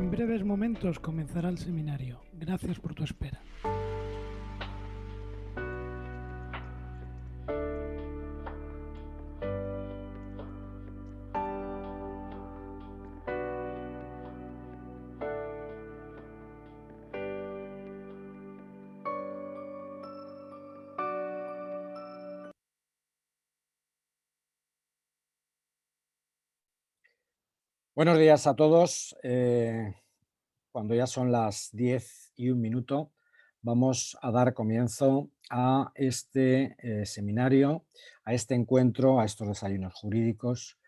En breves momentos comenzará el seminario. Gracias por tu espera. Buenos días a todos. Cuando ya son las 10:01, vamos a dar comienzo a este seminario, a este encuentro, a estos desayunos jurídicos.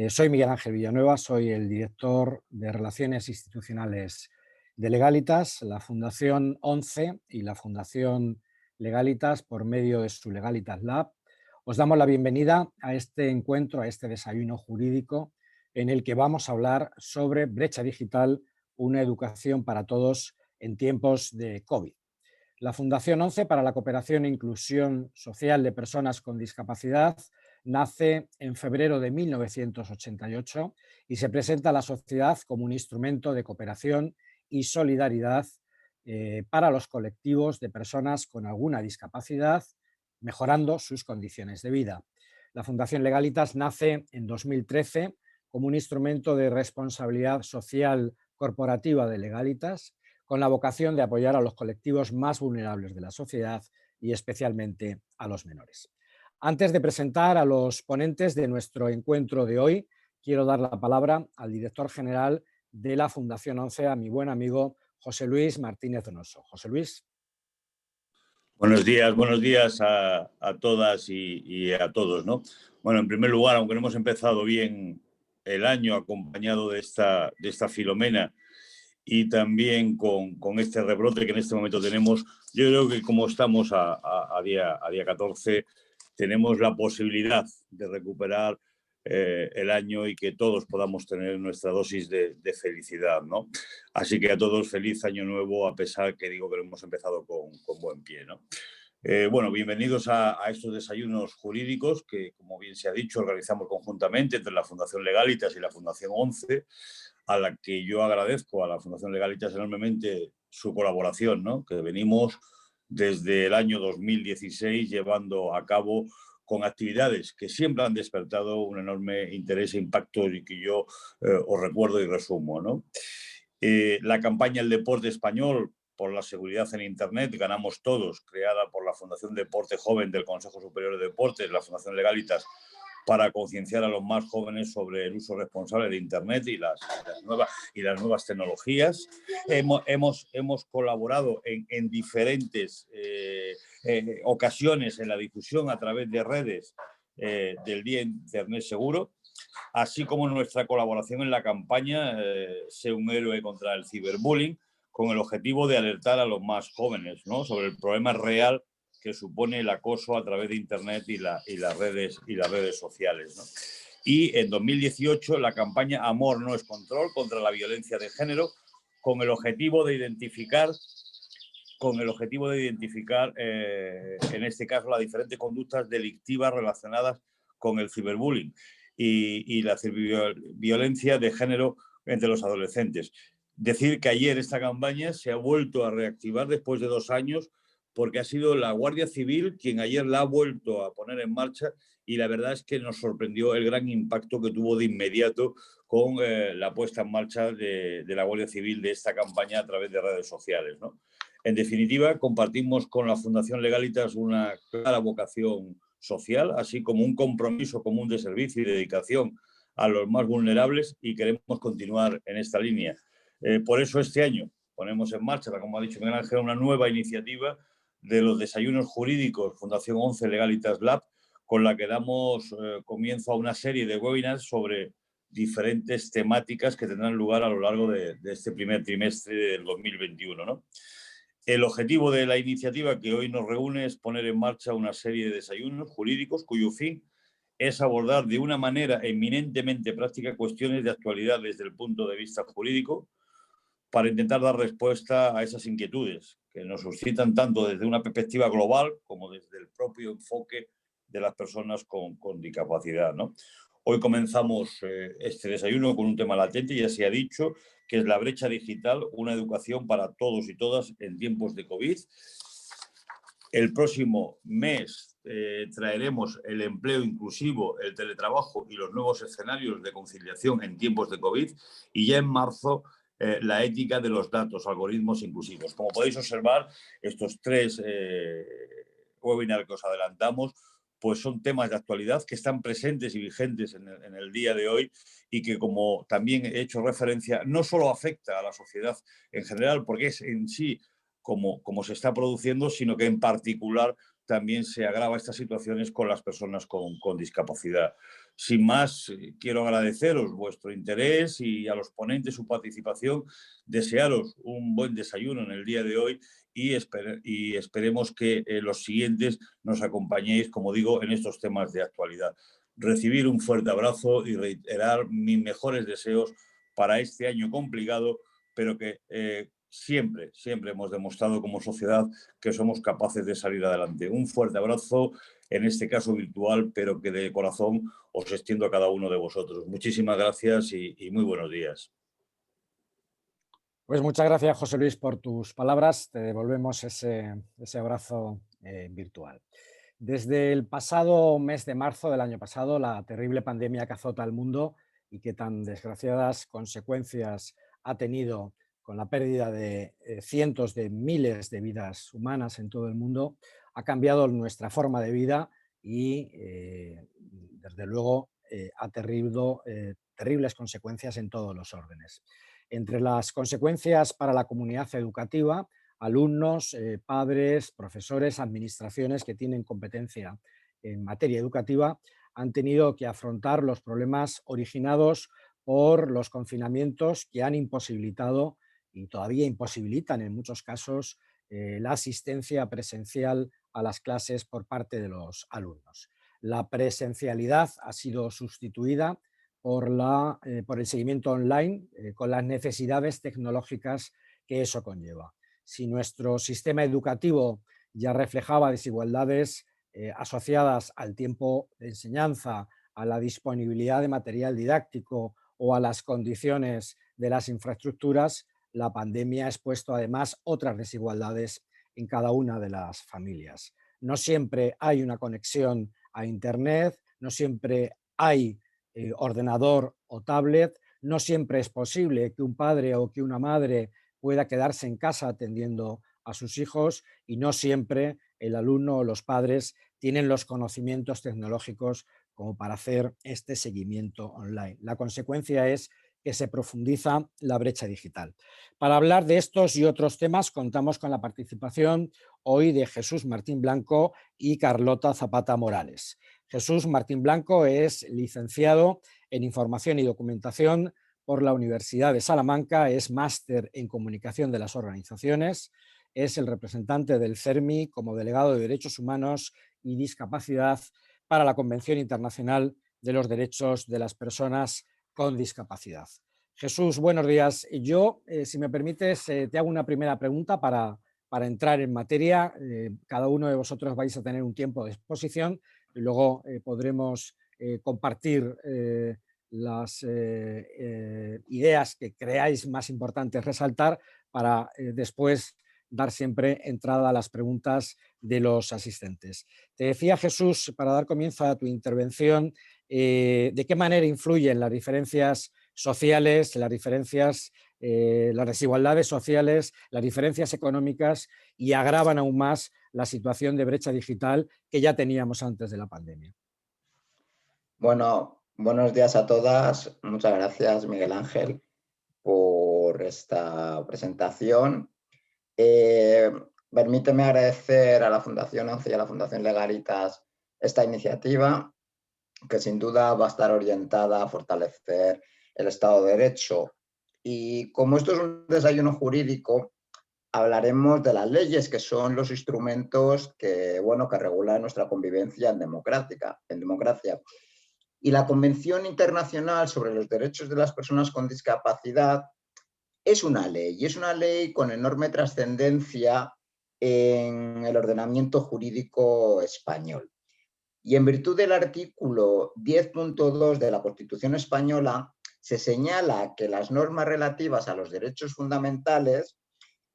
Soy Miguel Ángel Villanueva, soy el director de Relaciones Institucionales de Legalitas, la Fundación 11 y la Fundación Legalitas, por medio de su Legalitas Lab. Os damos la bienvenida a este encuentro, a este desayuno jurídico, en el que vamos a hablar sobre brecha digital, una educación para todos en tiempos de COVID. La Fundación 11 para la Cooperación e Inclusión Social de Personas con Discapacidad nace en febrero de 1988 y se presenta a la sociedad como un instrumento de cooperación y solidaridad para los colectivos de personas con alguna discapacidad, mejorando sus condiciones de vida. La Fundación Legalitas nace en 2013 como un instrumento de responsabilidad social corporativa de Legalitas, con la vocación de apoyar a los colectivos más vulnerables de la sociedad y especialmente a los menores. Antes de presentar a los ponentes de nuestro encuentro de hoy, quiero dar la palabra al director general de la Fundación 11, a mi buen amigo José Luis Martínez Donoso. José Luis. Buenos días a todas y a todos, ¿no? Bueno, en primer lugar, aunque no hemos empezado bien el año acompañado de esta Filomena y también con este rebrote que en este momento tenemos, yo creo que como estamos a día 14, tenemos la posibilidad de recuperar el año y que todos podamos tener nuestra dosis de felicidad, ¿no? Así que a todos feliz año nuevo, a pesar que digo que lo hemos empezado con buen pie, ¿no? Bueno, bienvenidos a estos desayunos jurídicos que, como bien se ha dicho, organizamos conjuntamente entre la Fundación Legalitas y la Fundación 11, a la que yo agradezco a la Fundación Legalitas enormemente su colaboración, ¿no? Que venimos desde el año 2016 llevando a cabo con actividades que siempre han despertado un enorme interés e impacto y que yo os recuerdo y resumo, ¿no? La campaña El Deporte Español por la Seguridad en Internet, Ganamos Todos, creada por la Fundación Deporte Joven del Consejo Superior de Deportes, la Fundación Legalitas, para concienciar a los más jóvenes sobre el uso responsable de Internet y las nuevas tecnologías. Hemos colaborado en diferentes ocasiones en la difusión a través de redes del Día Internet Seguro, así como nuestra colaboración en la campaña Sé un héroe contra el ciberbullying, con el objetivo de alertar a los más jóvenes, ¿no?, sobre el problema real que supone el acoso a través de Internet y las redes sociales, ¿no? Y en 2018 la campaña Amor no es control contra la violencia de género, con el objetivo de identificar en este caso las diferentes conductas delictivas relacionadas con el ciberbullying y la violencia de género entre los adolescentes. Decir que ayer esta campaña se ha vuelto a reactivar después de 2 años, porque ha sido la Guardia Civil quien ayer la ha vuelto a poner en marcha, y la verdad es que nos sorprendió el gran impacto que tuvo de inmediato con la puesta en marcha de la Guardia Civil de esta campaña a través de redes sociales, ¿no? En definitiva, compartimos con la Fundación Legalitas una clara vocación social, así como un compromiso común de servicio y dedicación a los más vulnerables, y queremos continuar en esta línea. Por eso este año ponemos en marcha, como ha dicho Miguel Ángel, una nueva iniciativa de los desayunos jurídicos Fundación 11 Legalitas Lab, con la que damos comienzo a una serie de webinars sobre diferentes temáticas que tendrán lugar a lo largo de este primer trimestre del 2021, ¿no? El objetivo de la iniciativa que hoy nos reúne es poner en marcha una serie de desayunos jurídicos cuyo fin es abordar de una manera eminentemente práctica cuestiones de actualidad desde el punto de vista jurídico, para intentar dar respuesta a esas inquietudes que nos suscitan tanto desde una perspectiva global como desde el propio enfoque de las personas con discapacidad, ¿no? Hoy comenzamos este desayuno con un tema latente, ya se ha dicho, que es la brecha digital, una educación para todos y todas en tiempos de COVID. El próximo mes traeremos el empleo inclusivo, el teletrabajo y los nuevos escenarios de conciliación en tiempos de COVID. Y ya en marzo, la ética de los datos, algoritmos inclusivos. Como podéis observar, estos 3 webinars que os adelantamos pues son temas de actualidad que están presentes y vigentes en el día de hoy y que, como también he hecho referencia, no solo afecta a la sociedad en general, porque es en sí como se está produciendo, sino que en particular también se agrava estas situaciones con las personas con discapacidad. Sin más, quiero agradeceros vuestro interés y a los ponentes su participación, desearos un buen desayuno en el día de hoy y esperemos que los siguientes nos acompañéis, como digo, en estos temas de actualidad. Recibir un fuerte abrazo y reiterar mis mejores deseos para este año complicado, pero que siempre hemos demostrado como sociedad que somos capaces de salir adelante. Un fuerte abrazo, en este caso virtual, pero que de corazón os extiendo a cada uno de vosotros. Muchísimas gracias y muy buenos días. Pues muchas gracias, José Luis, por tus palabras. Te devolvemos ese abrazo virtual. Desde el pasado mes de marzo del año pasado, la terrible pandemia que azota al mundo y que tan desgraciadas consecuencias ha tenido con la pérdida de cientos de miles de vidas humanas en todo el mundo, ha cambiado nuestra forma de vida y, desde luego, ha tenido terribles consecuencias en todos los órdenes. Entre las consecuencias para la comunidad educativa, alumnos, padres, profesores, administraciones que tienen competencia en materia educativa han tenido que afrontar los problemas originados por los confinamientos que han imposibilitado y todavía imposibilitan en muchos casos la asistencia presencial a las clases por parte de los alumnos. La presencialidad ha sido sustituida por el seguimiento online con las necesidades tecnológicas que eso conlleva. Si nuestro sistema educativo ya reflejaba desigualdades asociadas al tiempo de enseñanza, a la disponibilidad de material didáctico o a las condiciones de las infraestructuras, la pandemia ha expuesto además otras desigualdades en cada una de las familias. No siempre hay una conexión a Internet, no siempre hay ordenador o tablet, no siempre es posible que un padre o que una madre pueda quedarse en casa atendiendo a sus hijos y no siempre el alumno o los padres tienen los conocimientos tecnológicos como para hacer este seguimiento online. La consecuencia es que se profundiza la brecha digital. Para hablar de estos y otros temas contamos con la participación hoy de Jesús Martín Blanco y Carlota Zapata Morales. Jesús Martín Blanco es licenciado en Información y Documentación por la Universidad de Salamanca, es máster en Comunicación de las Organizaciones, es el representante del CERMI como delegado de Derechos Humanos y Discapacidad para la Convención Internacional de los Derechos de las Personas con Discapacidad. Jesús, buenos días. Yo, si me permites, te hago una primera pregunta para entrar en materia. Cada uno de vosotros vais a tener un tiempo de exposición y luego podremos compartir las ideas que creáis más importantes resaltar para después dar siempre entrada a las preguntas de los asistentes. Te decía, Jesús, para dar comienzo a tu intervención, de qué manera influyen las diferencias sociales, las desigualdades sociales, las diferencias económicas y agravan aún más la situación de brecha digital que ya teníamos antes de la pandemia. Bueno, buenos días a todas. Muchas gracias, Miguel Ángel, por esta presentación. Permíteme agradecer a la Fundación ONCE y a la Fundación Legalitas esta iniciativa, que sin duda va a estar orientada a fortalecer el Estado de Derecho. Y como esto es un desayuno jurídico, hablaremos de las leyes, que son los instrumentos que regulan nuestra convivencia en democracia. Y la Convención Internacional sobre los Derechos de las Personas con Discapacidad es una ley con enorme trascendencia en el ordenamiento jurídico español. Y en virtud del artículo 10.2 de la Constitución española, se señala que las normas relativas a los derechos fundamentales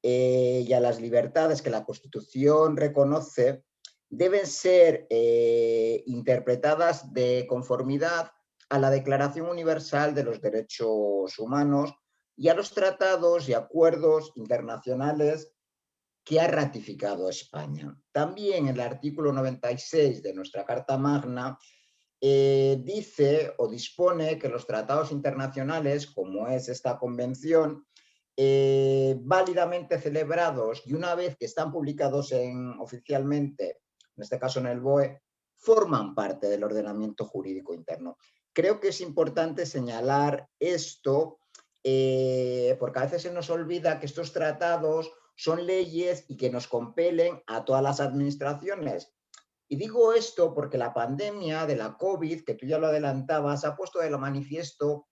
y a las libertades que la Constitución reconoce deben ser interpretadas de conformidad a la Declaración Universal de los Derechos Humanos y a los tratados y acuerdos internacionales que ha ratificado España. También el artículo 96 de nuestra Carta Magna dice o dispone que los tratados internacionales, como es esta convención, válidamente celebrados y una vez que están publicados oficialmente, en este caso en el BOE, forman parte del ordenamiento jurídico interno. Creo que es importante señalar esto porque a veces se nos olvida que estos tratados son leyes y que nos compelen a todas las administraciones. Y digo esto porque la pandemia de la COVID, que tú ya lo adelantabas, ha puesto de manifiesto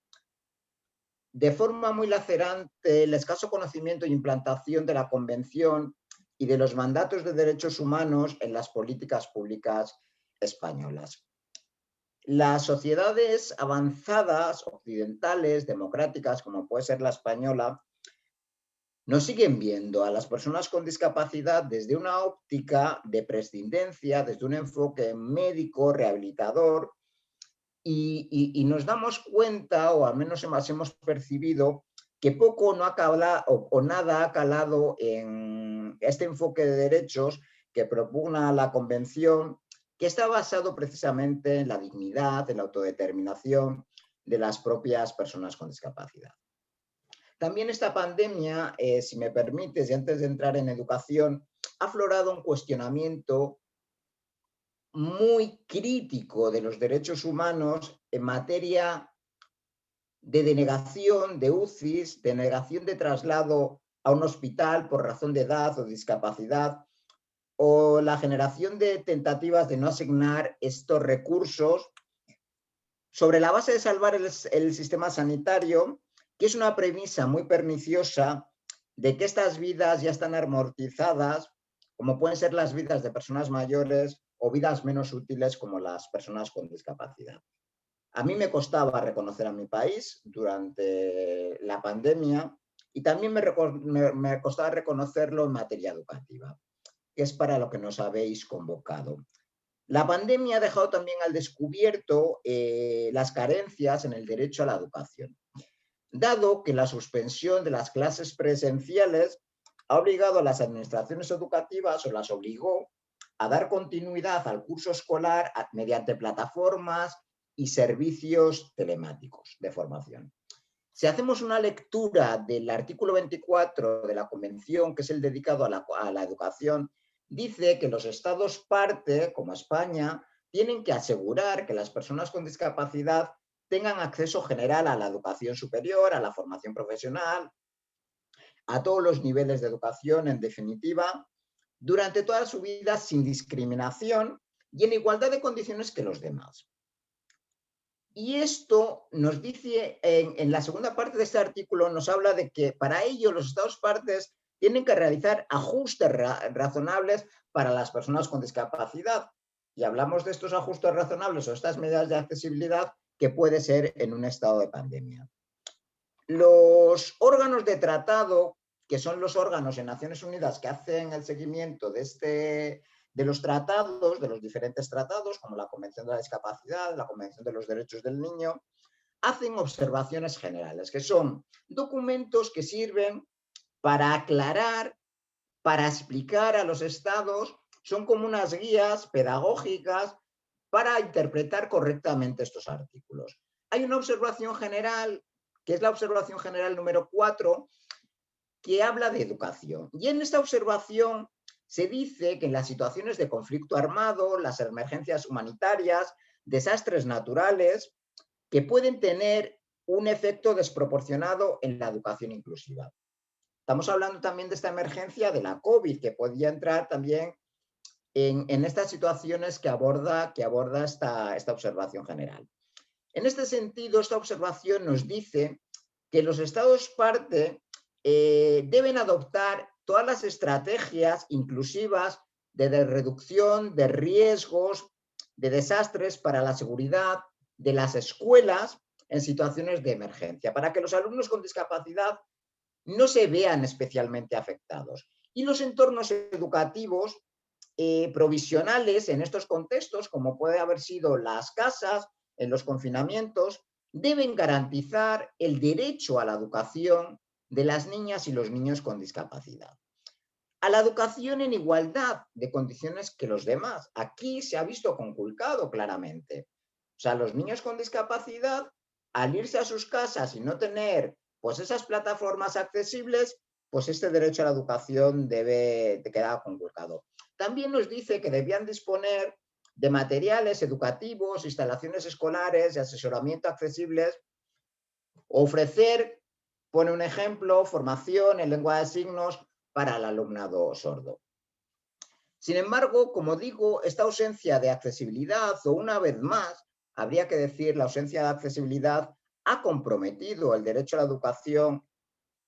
de forma muy lacerante el escaso conocimiento e implantación de la Convención y de los mandatos de derechos humanos en las políticas públicas españolas. Las sociedades avanzadas, occidentales, democráticas, como puede ser la española, nos siguen viendo a las personas con discapacidad desde una óptica de prescindencia, desde un enfoque médico, rehabilitador, y nos damos cuenta, o al menos hemos percibido, que poco no ha calado, o nada ha calado en este enfoque de derechos que propugna la Convención, que está basado precisamente en la dignidad, en la autodeterminación de las propias personas con discapacidad. También esta pandemia, si me permites, y antes de entrar en educación, ha aflorado un cuestionamiento muy crítico de los derechos humanos en materia de denegación de UCIs, denegación de traslado a un hospital por razón de edad o discapacidad, o la generación de tentativas de no asignar estos recursos sobre la base de salvar el sistema sanitario, que es una premisa muy perniciosa de que estas vidas ya están amortizadas, como pueden ser las vidas de personas mayores o vidas menos útiles como las personas con discapacidad. A mí me costaba reconocer a mi país durante la pandemia y también me costaba reconocerlo en materia educativa, que es para lo que nos habéis convocado. La pandemia ha dejado también al descubierto las carencias en el derecho a la educación, dado que la suspensión de las clases presenciales ha obligado a las administraciones educativas o las obligó a dar continuidad al curso escolar mediante plataformas y servicios telemáticos de formación. Si hacemos una lectura del artículo 24 de la Convención, que es el dedicado a la educación, dice que los Estados parte, como España, tienen que asegurar que las personas con discapacidad tengan acceso general a la educación superior, a la formación profesional, a todos los niveles de educación, en definitiva, durante toda su vida sin discriminación y en igualdad de condiciones que los demás. Y esto nos dice, en la segunda parte de este artículo, nos habla de que para ello los Estados partes tienen que realizar ajustes razonables para las personas con discapacidad. Y hablamos de estos ajustes razonables o estas medidas de accesibilidad que puede ser en un estado de pandemia. Los órganos de tratado, que son los órganos en Naciones Unidas que hacen el seguimiento de los tratados, de los diferentes tratados, como la Convención de la Discapacidad, la Convención de los Derechos del Niño, hacen observaciones generales, que son documentos que sirven para aclarar, para explicar a los estados, son como unas guías pedagógicas para interpretar correctamente estos artículos. Hay una observación general, que es la observación general número 4, que habla de educación. Y en esta observación se dice que en las situaciones de conflicto armado, las emergencias humanitarias, desastres naturales, que pueden tener un efecto desproporcionado en la educación inclusiva. Estamos hablando también de esta emergencia de la COVID, que podría entrar también en estas situaciones que aborda esta observación general. En este sentido, esta observación nos dice que los Estados parte deben adoptar todas las estrategias inclusivas de reducción de riesgos de desastres para la seguridad de las escuelas en situaciones de emergencia, para que los alumnos con discapacidad no se vean especialmente afectados. Y los entornos educativos provisionales en estos contextos, como puede haber sido las casas, en los confinamientos, deben garantizar el derecho a la educación de las niñas y los niños con discapacidad. A la educación en igualdad de condiciones que los demás. Aquí se ha visto conculcado claramente. O sea, los niños con discapacidad, al irse a sus casas y no tener pues esas plataformas accesibles, pues este derecho a la educación debe de quedar conculcado. También nos dice que debían disponer de materiales educativos, instalaciones escolares y asesoramiento accesibles, ofrecer, pone un ejemplo, formación en lengua de signos para el alumnado sordo. Sin embargo, como digo, esta ausencia de accesibilidad, o una vez más, habría que decir, la ausencia de accesibilidad ha comprometido el derecho a la educación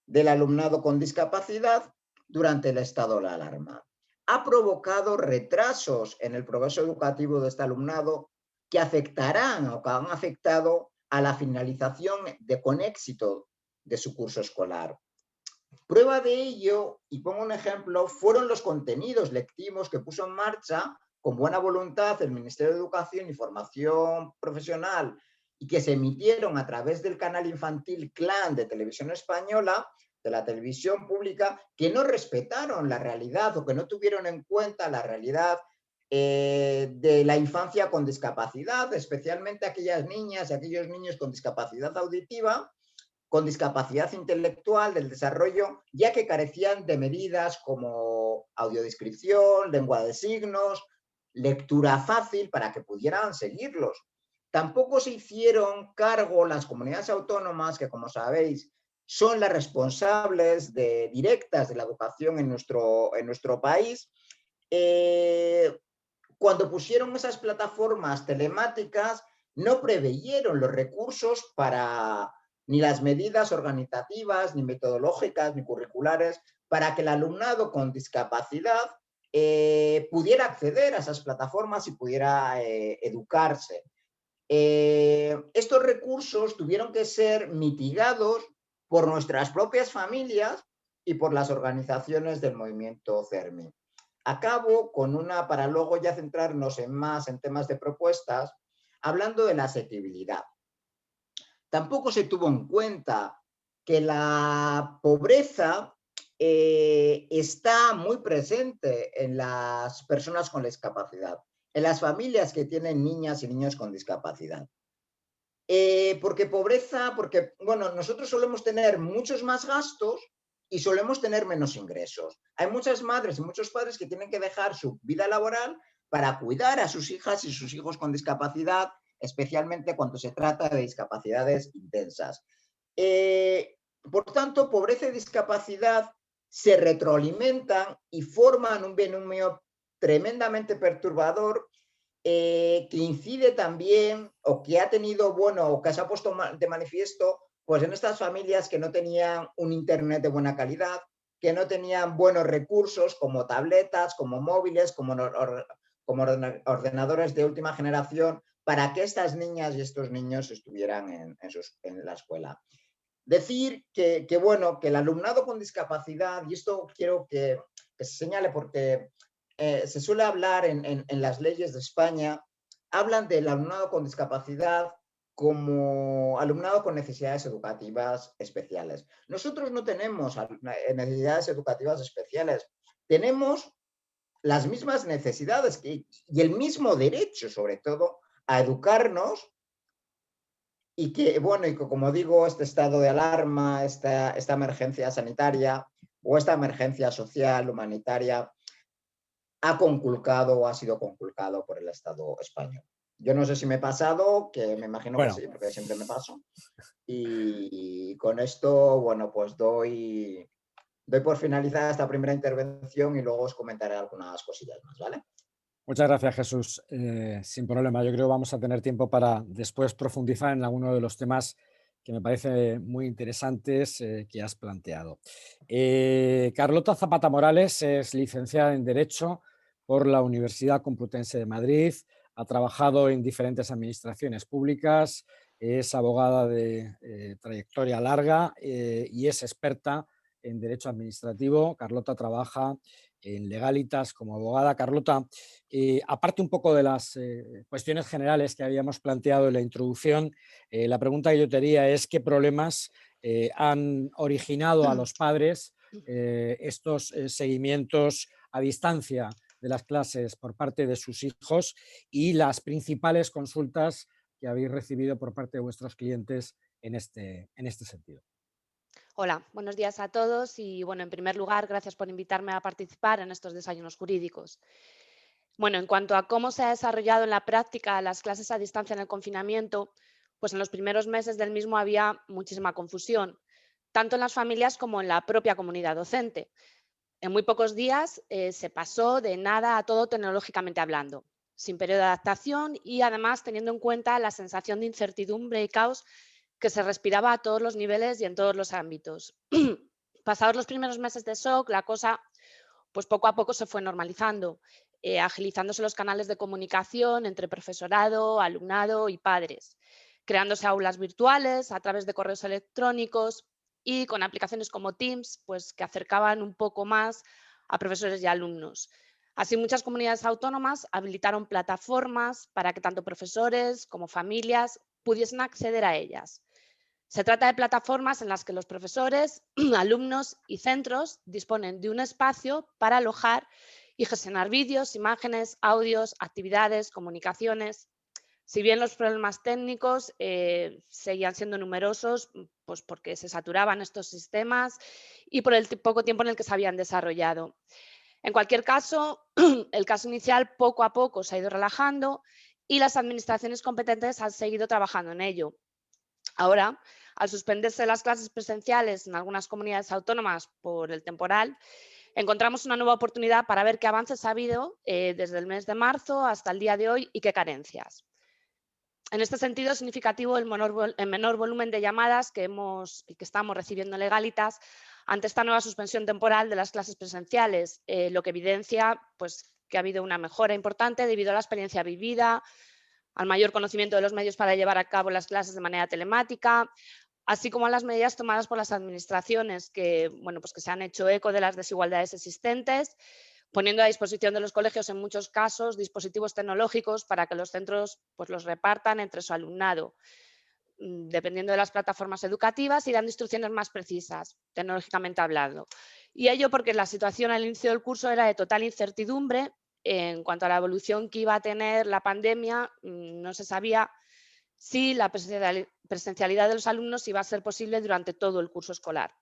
del alumnado con discapacidad durante el estado de alarma. Ha provocado retrasos en el progreso educativo de este alumnado que afectarán o que han afectado a la finalización con éxito de su curso escolar. Prueba de ello, y pongo un ejemplo, fueron los contenidos lectivos que puso en marcha con buena voluntad el Ministerio de Educación y Formación Profesional y que se emitieron a través del canal infantil CLAN de Televisión Española, de la televisión pública, que no respetaron la realidad o que no tuvieron en cuenta la realidad de la infancia con discapacidad, especialmente aquellas niñas y aquellos niños con discapacidad auditiva, con discapacidad intelectual del desarrollo, ya que carecían de medidas como audiodescripción, lengua de signos, lectura fácil para que pudieran seguirlos. Tampoco se hicieron cargo las comunidades autónomas, que como sabéis son las responsables directas de la educación en nuestro país, cuando pusieron esas plataformas telemáticas no preveyeron los recursos para ni las medidas organizativas, ni metodológicas, ni curriculares, para que el alumnado con discapacidad pudiera acceder a esas plataformas y pudiera educarse. Estos recursos tuvieron que ser mitigados por nuestras propias familias y por las organizaciones del movimiento CERMI. Acabo con una, para luego ya centrarnos más en temas de propuestas, hablando de la asequibilidad. Tampoco se tuvo en cuenta que la pobreza está muy presente en las personas con discapacidad, en las familias que tienen niñas y niños con discapacidad. Porque pobreza, porque, bueno, nosotros solemos tener muchos más gastos y solemos tener menos ingresos. Hay muchas madres y muchos padres que tienen que dejar su vida laboral para cuidar a sus hijas y sus hijos con discapacidad, especialmente cuando se trata de discapacidades intensas. Por tanto, pobreza y discapacidad se retroalimentan y forman un binomio tremendamente perturbador que incide también, o que ha tenido, bueno, o que se ha puesto de manifiesto, pues en estas familias que no tenían un internet de buena calidad, que no tenían buenos recursos como tabletas, como móviles, como ordenadores de última generación, para que estas niñas y estos niños estuvieran en la escuela. Decir que, bueno, que el alumnado con discapacidad, y esto quiero que se señale porque se suele hablar en las leyes de España, hablan del alumnado con discapacidad como alumnado con necesidades educativas especiales. Nosotros no tenemos necesidades educativas especiales, tenemos las mismas necesidades y el mismo derecho, sobre todo, a educarnos. Y que, bueno, y que, como digo, este estado de alarma, esta emergencia sanitaria o esta emergencia social, humanitaria, ha conculcado o ha sido conculcado por el Estado español. Yo no sé si me he pasado, que me imagino que sí, porque siempre me paso. Y con esto, bueno, pues doy por finalizada esta primera intervención y luego os comentaré algunas cosillas más, ¿vale? Muchas gracias, Jesús. Sin problema, yo creo que vamos a tener tiempo para después profundizar en alguno de los temas que me parecen muy interesantes que has planteado. Carlota Zapata Morales es licenciada en Derecho por la Universidad Complutense de Madrid, ha trabajado en diferentes administraciones públicas, es abogada de trayectoria larga y es experta en derecho administrativo. Carlota trabaja en Legalitas como abogada. Carlota, aparte un poco de las cuestiones generales que habíamos planteado en la introducción, la pregunta que yo te haría es qué problemas han originado a los padres estos seguimientos a distancia de las clases por parte de sus hijos y las principales consultas que habéis recibido por parte de vuestros clientes en este sentido. Hola, buenos días a todos y bueno, en primer lugar, gracias por invitarme a participar en estos desayunos jurídicos. Bueno, en cuanto a cómo se ha desarrollado en la práctica las clases a distancia en el confinamiento, pues en los primeros meses del mismo había muchísima confusión, tanto en las familias como en la propia comunidad docente. En muy pocos días se pasó de nada a todo tecnológicamente hablando, sin periodo de adaptación y además teniendo en cuenta la sensación de incertidumbre y caos que se respiraba a todos los niveles y en todos los ámbitos. Pasados los primeros meses de shock, la cosa pues poco a poco se fue normalizando, agilizándose los canales de comunicación entre profesorado, alumnado y padres, creándose aulas virtuales a través de correos electrónicos y con aplicaciones como Teams, pues que acercaban un poco más a profesores y alumnos. Así, muchas comunidades autónomas habilitaron plataformas para que tanto profesores como familias pudiesen acceder a ellas. Se trata de plataformas en las que los profesores, alumnos y centros disponen de un espacio para alojar y gestionar vídeos, imágenes, audios, actividades, comunicaciones. Si bien los problemas técnicos seguían siendo numerosos, pues porque se saturaban estos sistemas y por el poco tiempo en el que se habían desarrollado. En cualquier caso, el caso inicial poco a poco se ha ido relajando y las administraciones competentes han seguido trabajando en ello. Ahora, al suspenderse las clases presenciales en algunas comunidades autónomas por el temporal, encontramos una nueva oportunidad para ver qué avances ha habido desde el mes de marzo hasta el día de hoy y qué carencias. En este sentido, es significativo el menor volumen de llamadas que estamos recibiendo en Legalitas ante esta nueva suspensión temporal de las clases presenciales, lo que evidencia pues, que ha habido una mejora importante debido a la experiencia vivida, al mayor conocimiento de los medios para llevar a cabo las clases de manera telemática, así como a las medidas tomadas por las administraciones que, bueno, pues que se han hecho eco de las desigualdades existentes, poniendo a disposición de los colegios en muchos casos dispositivos tecnológicos para que los centros pues, los repartan entre su alumnado, dependiendo de las plataformas educativas y dando instrucciones más precisas, tecnológicamente hablando. Y ello porque la situación al inicio del curso era de total incertidumbre en cuanto a la evolución que iba a tener la pandemia. No se sabía si la presencialidad de los alumnos iba a ser posible durante todo el curso escolar.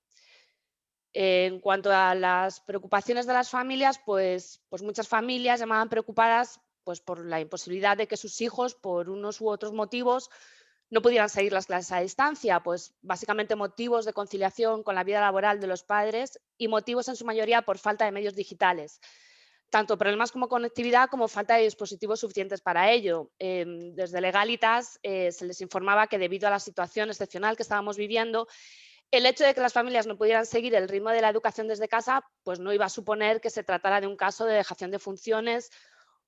En cuanto a las preocupaciones de las familias, pues muchas familias llamaban preocupadas pues, por la imposibilidad de que sus hijos, por unos u otros motivos, no pudieran seguir las clases a distancia, pues básicamente motivos de conciliación con la vida laboral de los padres y motivos en su mayoría por falta de medios digitales. Tanto problemas como conectividad como falta de dispositivos suficientes para ello. Desde Legalitas se les informaba que debido a la situación excepcional que estábamos viviendo, el hecho de que las familias no pudieran seguir el ritmo de la educación desde casa, pues no iba a suponer que se tratara de un caso de dejación de funciones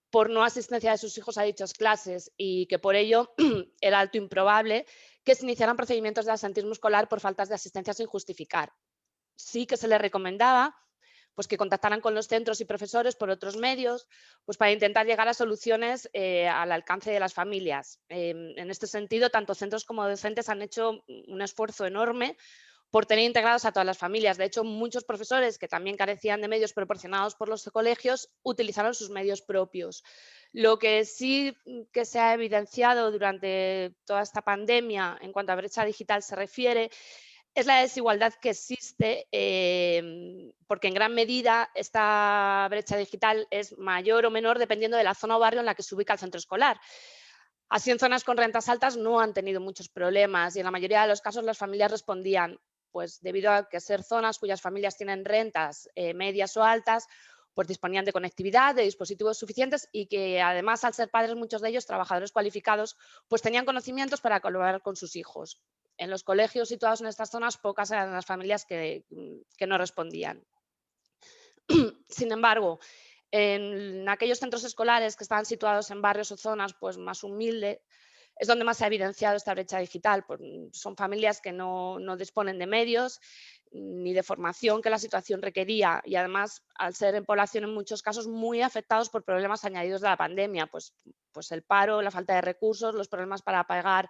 por no asistencia de sus hijos a dichas clases y que por ello era alto improbable que se iniciaran procedimientos de absentismo escolar por faltas de asistencia sin justificar. Sí que se les recomendaba pues que contactaran con los centros y profesores por otros medios, pues para intentar llegar a soluciones al alcance de las familias. En este sentido, tanto centros como docentes han hecho un esfuerzo enorme por tener integrados a todas las familias. De hecho, muchos profesores que también carecían de medios proporcionados por los colegios utilizaron sus medios propios. Lo que sí que se ha evidenciado durante toda esta pandemia en cuanto a brecha digital se refiere es la desigualdad que existe, porque en gran medida esta brecha digital es mayor o menor dependiendo de la zona o barrio en la que se ubica el centro escolar. Así, en zonas con rentas altas no han tenido muchos problemas y en la mayoría de los casos las familias respondían, pues debido a que ser zonas cuyas familias tienen rentas medias o altas, pues disponían de conectividad, de dispositivos suficientes y que además, al ser padres, muchos de ellos trabajadores cualificados, pues tenían conocimientos para colaborar con sus hijos. En los colegios situados en estas zonas, pocas eran las familias que no respondían. Sin embargo, En aquellos centros escolares que están situados en barrios o zonas pues, más humildes, es donde más se ha evidenciado esta brecha digital. Pues, son familias que no disponen de medios ni de formación que la situación requería, y además, al ser en población en muchos casos muy afectados por problemas añadidos de la pandemia, pues el paro, la falta de recursos, los problemas para pagar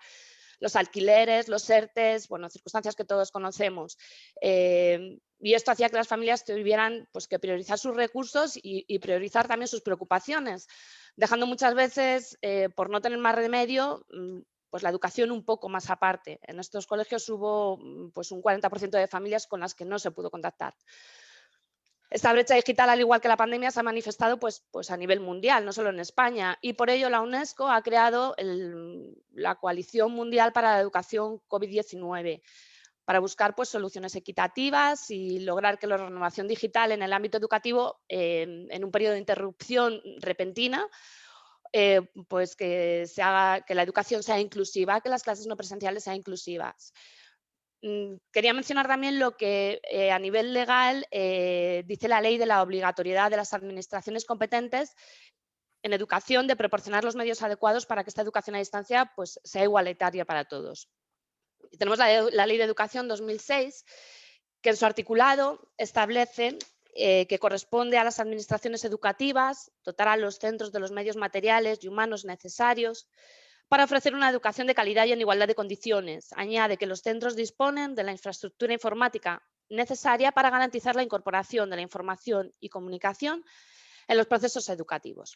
los alquileres, los ERTEs, bueno, circunstancias que todos conocemos. Y esto hacía que las familias tuvieran pues, que priorizar sus recursos y priorizar también sus preocupaciones, dejando muchas veces, por no tener más remedio, pues la educación un poco más aparte. En estos colegios hubo pues, un 40% de familias con las que no se pudo contactar. Esta brecha digital, al igual que la pandemia, se ha manifestado pues a nivel mundial, no solo en España, y por ello la UNESCO ha creado la Coalición Mundial para la Educación COVID-19 para buscar pues, soluciones equitativas y lograr que la renovación digital en el ámbito educativo, en un periodo de interrupción repentina, pues que la educación sea inclusiva, que las clases no presenciales sean inclusivas. Quería mencionar también lo que a nivel legal dice la ley de la obligatoriedad de las administraciones competentes en educación de proporcionar los medios adecuados para que esta educación a distancia pues, sea igualitaria para todos. Y tenemos la Ley de Educación 2006, que en su articulado establece que corresponde a las administraciones educativas dotar a los centros de los medios materiales y humanos necesarios para ofrecer una educación de calidad y en igualdad de condiciones. Añade que los centros disponen de la infraestructura informática necesaria para garantizar la incorporación de la información y comunicación en los procesos educativos.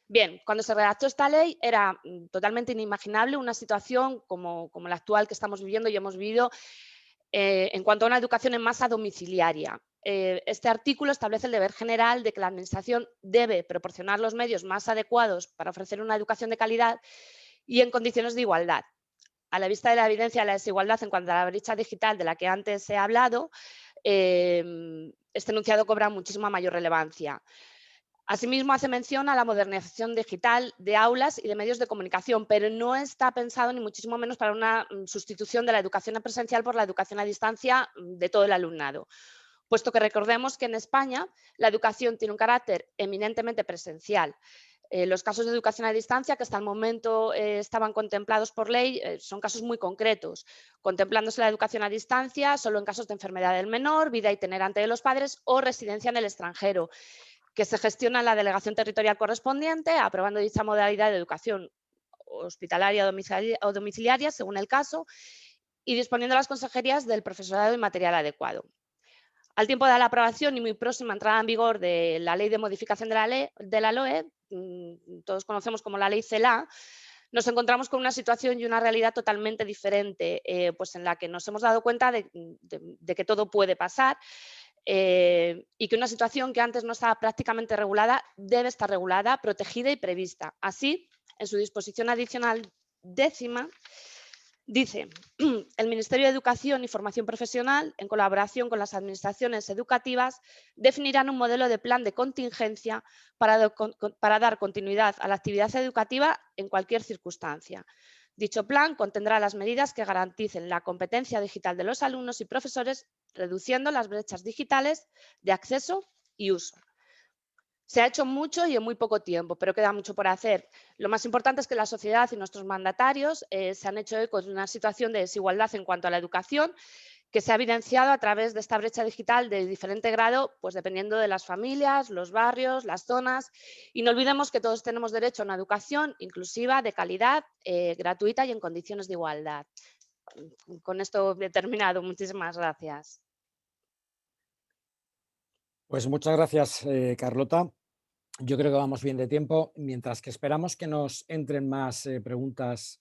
Bien, cuando se redactó esta ley era totalmente inimaginable una situación como la actual que estamos viviendo y hemos vivido en cuanto a una educación en masa domiciliaria. Este artículo establece el deber general de que la Administración debe proporcionar los medios más adecuados para ofrecer una educación de calidad y en condiciones de igualdad. A la vista de la evidencia de la desigualdad en cuanto a la brecha digital de la que antes he hablado, este enunciado cobra muchísima mayor relevancia. Asimismo, hace mención a la modernización digital de aulas y de medios de comunicación, pero no está pensado ni muchísimo menos para una sustitución de la educación presencial por la educación a distancia de todo el alumnado, puesto que recordemos que en España la educación tiene un carácter eminentemente presencial. Los casos de educación a distancia que hasta el momento estaban contemplados por ley son casos muy concretos, contemplándose la educación a distancia solo en casos de enfermedad del menor, vida itinerante de los padres o residencia en el extranjero, que se gestiona en la delegación territorial correspondiente, aprobando dicha modalidad de educación hospitalaria o domiciliaria, según el caso, y disponiendo las consejerías del profesorado y material adecuado. Al tiempo de la aprobación y muy próxima entrada en vigor de la ley de modificación de la LOE, todos conocemos como la ley CELA, nos encontramos con una situación y una realidad totalmente diferente, pues en la que nos hemos dado cuenta de que todo puede pasar, y que una situación que antes no estaba prácticamente regulada debe estar regulada, protegida y prevista. Así, en su disposición adicional 10ª, dice: el Ministerio de Educación y Formación Profesional, en colaboración con las administraciones educativas, definirán un modelo de plan de contingencia para dar continuidad a la actividad educativa en cualquier circunstancia. Dicho plan contendrá las medidas que garanticen la competencia digital de los alumnos y profesores, reduciendo las brechas digitales de acceso y uso. Se ha hecho mucho y en muy poco tiempo, pero queda mucho por hacer. Lo más importante es que la sociedad y nuestros mandatarios se han hecho eco de una situación de desigualdad en cuanto a la educación que se ha evidenciado a través de esta brecha digital de diferente grado, pues dependiendo de las familias, los barrios, las zonas. Y no olvidemos que todos tenemos derecho a una educación inclusiva, de calidad, gratuita y en condiciones de igualdad. Con esto he terminado. Muchísimas gracias. Pues muchas gracias, Carlota. Yo creo que vamos bien de tiempo, mientras que esperamos que nos entren más preguntas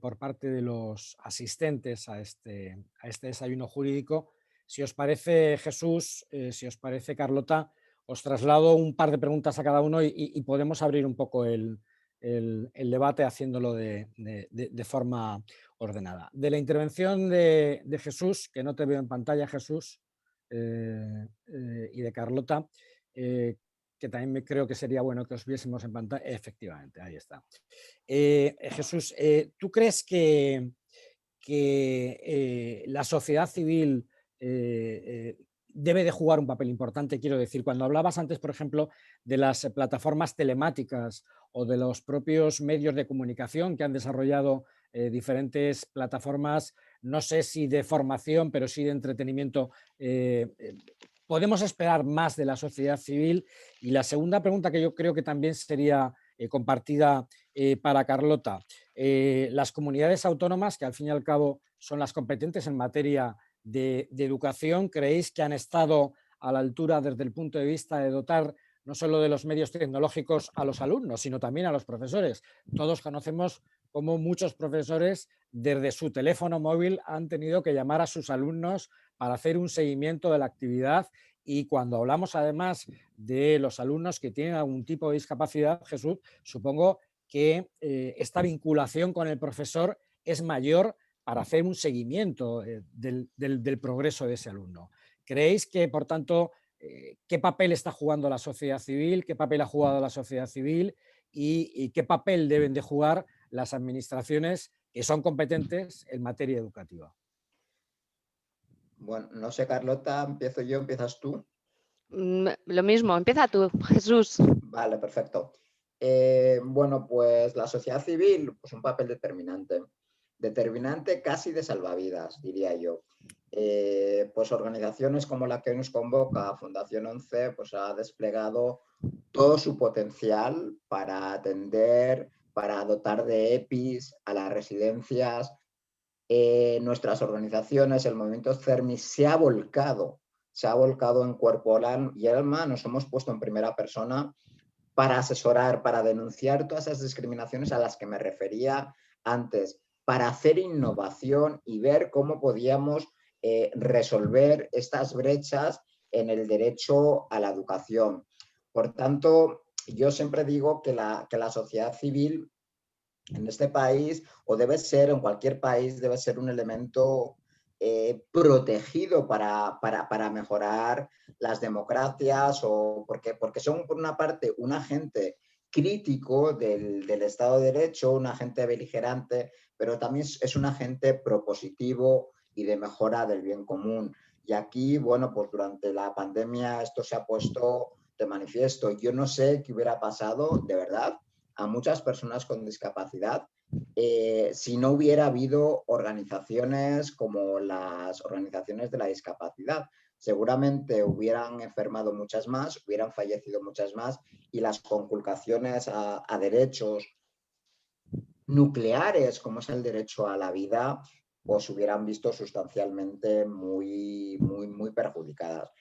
por parte de los asistentes a este desayuno jurídico. Si os parece, Jesús, si os parece, Carlota, os traslado un par de preguntas a cada uno y podemos abrir un poco el debate haciéndolo de forma ordenada. De la intervención de Jesús, que no te veo en pantalla, Jesús, y de Carlota, que también creo que sería bueno que os viésemos en pantalla. Efectivamente, ahí está. Jesús, ¿tú crees que la sociedad civil debe de jugar un papel importante, quiero decir. Cuando hablabas antes, por ejemplo, de las plataformas telemáticas o de los propios medios de comunicación que han desarrollado diferentes plataformas, no sé si de formación, pero sí de entretenimiento, ¿podemos esperar más de la sociedad civil? Y la segunda pregunta, que yo creo que también sería compartida para Carlota, las comunidades autónomas, que al fin y al cabo son las competentes en materia de educación, ¿creéis que han estado a la altura desde el punto de vista de dotar no solo de los medios tecnológicos a los alumnos, sino también a los profesores? Todos conocemos cómo muchos profesores desde su teléfono móvil han tenido que llamar a sus alumnos para hacer un seguimiento de la actividad, y cuando hablamos además de los alumnos que tienen algún tipo de discapacidad, Jesús, supongo que esta vinculación con el profesor es mayor para hacer un seguimiento del progreso de ese alumno. ¿Creéis que, por tanto, qué papel está jugando la sociedad civil, qué papel ha jugado la sociedad civil y qué papel deben de jugar las administraciones que son competentes en materia educativa? Bueno, no sé, Carlota, empiezo yo, empiezas tú. Lo mismo, empieza tú, Jesús. Vale, perfecto. Bueno, pues la sociedad civil, pues un papel determinante casi de salvavidas, diría yo. Pues organizaciones como la que nos convoca, Fundación 11, pues ha desplegado todo su potencial para atender, para dotar de EPIs a las residencias. Nuestras organizaciones, el movimiento CERMI se ha volcado en cuerpo y alma, nos hemos puesto en primera persona para asesorar, para denunciar todas esas discriminaciones a las que me refería antes, para hacer innovación y ver cómo podíamos resolver estas brechas en el derecho a la educación. Por tanto, yo siempre digo que la sociedad civil en este país, o debe ser, en cualquier país, debe ser un elemento protegido para mejorar las democracias, o porque son, por una parte, un agente crítico del Estado de Derecho, un agente beligerante, pero también es un agente propositivo y de mejora del bien común. Y aquí, bueno, pues durante la pandemia esto se ha puesto de manifiesto. Yo no sé qué hubiera pasado, de verdad, a muchas personas con discapacidad si no hubiera habido organizaciones como las organizaciones de la discapacidad. Seguramente hubieran enfermado muchas más, hubieran fallecido muchas más, y las conculcaciones a derechos nucleares, como es el derecho a la vida, pues hubieran visto sustancialmente muy perjudicadas.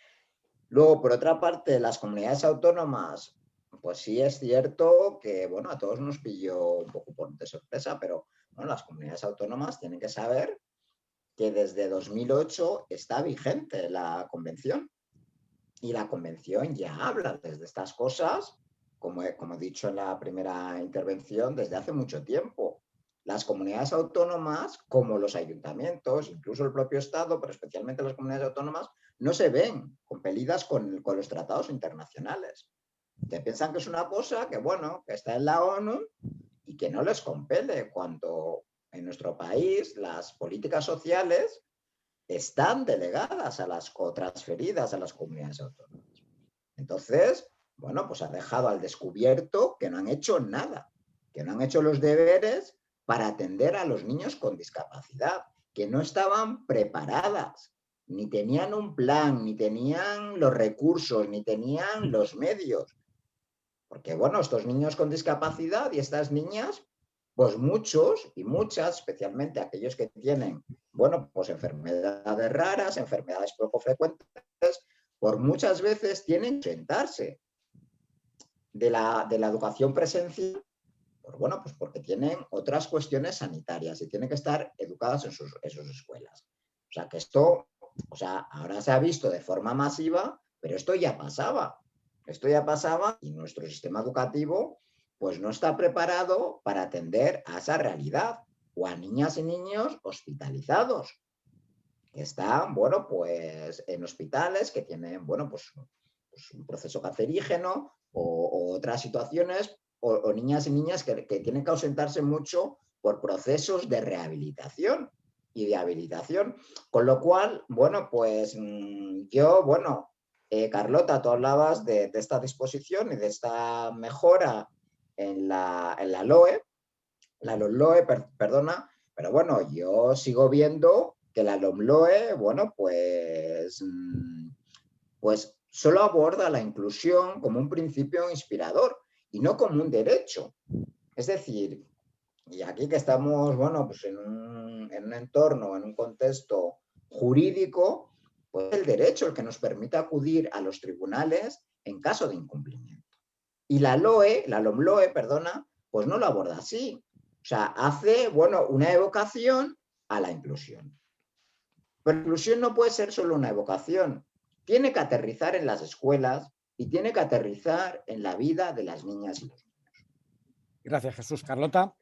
Luego, por otra parte, las comunidades autónomas, pues sí es cierto que, bueno, a todos nos pilló un poco de sorpresa, pero bueno, las comunidades autónomas tienen que saber que desde 2008 está vigente la convención, y la convención ya habla desde estas cosas, como he dicho en la primera intervención, desde hace mucho tiempo. Las comunidades autónomas, como los ayuntamientos, incluso el propio Estado, pero especialmente las comunidades autónomas, no se ven compelidas con los tratados internacionales. Te piensan que es una cosa que, bueno, que está en la ONU y que no les compele, cuando en nuestro país las políticas sociales están delegadas o transferidas a las comunidades autónomas. Entonces, bueno, pues ha dejado al descubierto que no han hecho nada, que no han hecho los deberes para atender a los niños con discapacidad, que no estaban preparadas, ni tenían un plan, ni tenían los recursos, ni tenían los medios. Porque, bueno, estos niños con discapacidad y estas niñas, pues muchos y muchas, especialmente aquellos que tienen, bueno, pues enfermedades raras, enfermedades poco frecuentes, por muchas veces tienen que ausentarse de la educación presencial, pues bueno, pues porque tienen otras cuestiones sanitarias y tienen que estar educadas en sus escuelas. O sea, que esto, ahora se ha visto de forma masiva, pero esto ya pasaba. Esto ya pasaba, y nuestro sistema educativo pues no está preparado para atender a esa realidad, o a niñas y niños hospitalizados que están, bueno, pues en hospitales que tienen, bueno, pues un proceso cancerígeno o otras situaciones, o niñas y niñas que tienen que ausentarse mucho por procesos de rehabilitación y de habilitación. Con lo cual, bueno, pues yo, bueno, Carlota, tú hablabas de esta disposición y de esta mejora en la LOE, la LOMLOE, perdona, pero bueno, yo sigo viendo que la LOMLOE, bueno, pues solo aborda la inclusión como un principio inspirador y no como un derecho. Es decir, y aquí que estamos, bueno, pues en un entorno, en un contexto jurídico, pues el derecho el que nos permite acudir a los tribunales en caso de incumplimiento. Y la LOMLOE, perdona, pues no lo aborda así. O sea, hace, bueno, una evocación a la inclusión. Pero la inclusión no puede ser solo una evocación. Tiene que aterrizar en las escuelas y tiene que aterrizar en la vida de las niñas y los niños. Gracias, Jesús. Carlota.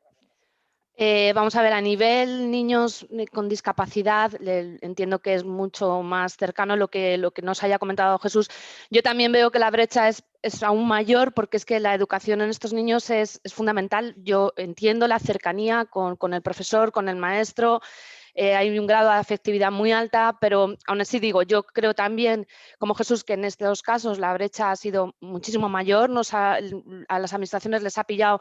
Vamos a ver, a nivel niños con discapacidad, entiendo que es mucho más cercano lo que nos haya comentado Jesús. Yo también veo que la brecha es aún mayor porque es que la educación en estos niños es fundamental. Yo entiendo la cercanía con el profesor, con el maestro. Hay un grado de afectividad muy alta, pero aún así digo, yo creo también, como Jesús, que en estos casos la brecha ha sido muchísimo mayor. A las administraciones les ha pillado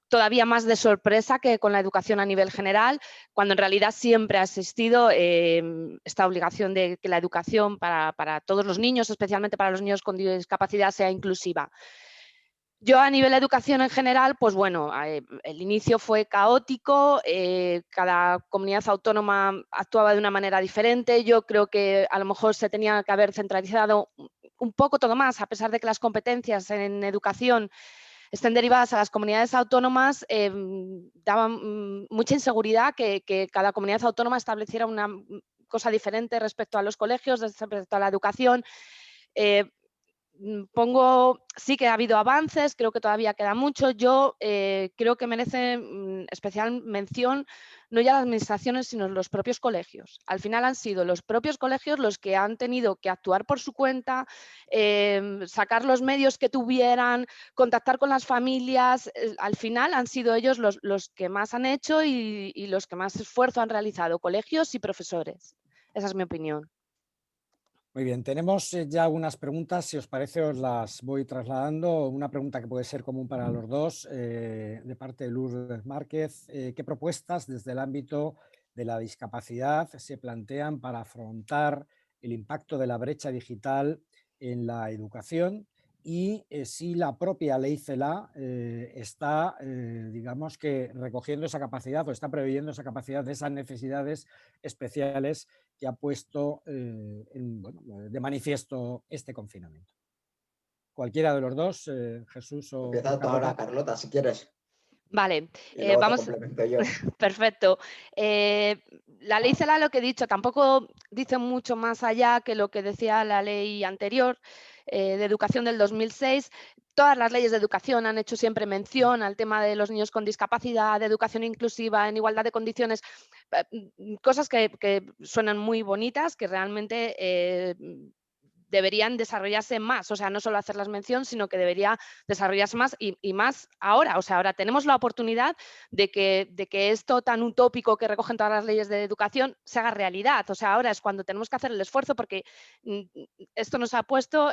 todavía más de sorpresa que con la educación a nivel general, cuando en realidad siempre ha existido esta obligación de que la educación para todos los niños, especialmente para los niños con discapacidad, sea inclusiva. Yo a nivel de educación en general, pues bueno, el inicio fue caótico, cada comunidad autónoma actuaba de una manera diferente. Yo creo que a lo mejor se tenía que haber centralizado un poco todo más, a pesar de que las competencias en educación estén derivadas a las comunidades autónomas, daban mucha inseguridad que cada comunidad autónoma estableciera una cosa diferente respecto a los colegios, respecto a la educación. Sí que ha habido avances, creo que todavía queda mucho. Yo creo que merece especial mención no ya las administraciones, sino los propios colegios. Al final han sido los propios colegios los que han tenido que actuar por su cuenta, sacar los medios que tuvieran, contactar con las familias. Al final han sido ellos los que más han hecho y los que más esfuerzo han realizado, colegios y profesores. Esa es mi opinión. Muy bien, tenemos ya algunas preguntas, si os parece os las voy trasladando. Una pregunta que puede ser común para los dos, de parte de Lourdes Márquez. ¿Qué propuestas desde el ámbito de la discapacidad se plantean para afrontar el impacto de la brecha digital en la educación? Y si la propia ley CELA está, digamos que recogiendo esa capacidad o está previendo esa capacidad de esas necesidades especiales que ha puesto de manifiesto este confinamiento. Cualquiera de los dos, Jesús o Empieza tú ahora, Carlota, si quieres. Vale, Y luego vamos. te complemento yo. Perfecto. La ley CELA, lo que he dicho, tampoco dice mucho más allá que lo que decía la ley anterior de educación del 2006. Todas las leyes de educación han hecho siempre mención al tema de los niños con discapacidad, de educación inclusiva, en igualdad de condiciones, cosas que suenan muy bonitas, que realmente deberían desarrollarse más, o sea, no solo hacerlas mención, sino que debería desarrollarse más y más ahora. O sea, ahora tenemos la oportunidad de que esto tan utópico que recogen todas las leyes de educación se haga realidad. O sea, ahora es cuando tenemos que hacer el esfuerzo porque esto nos ha puesto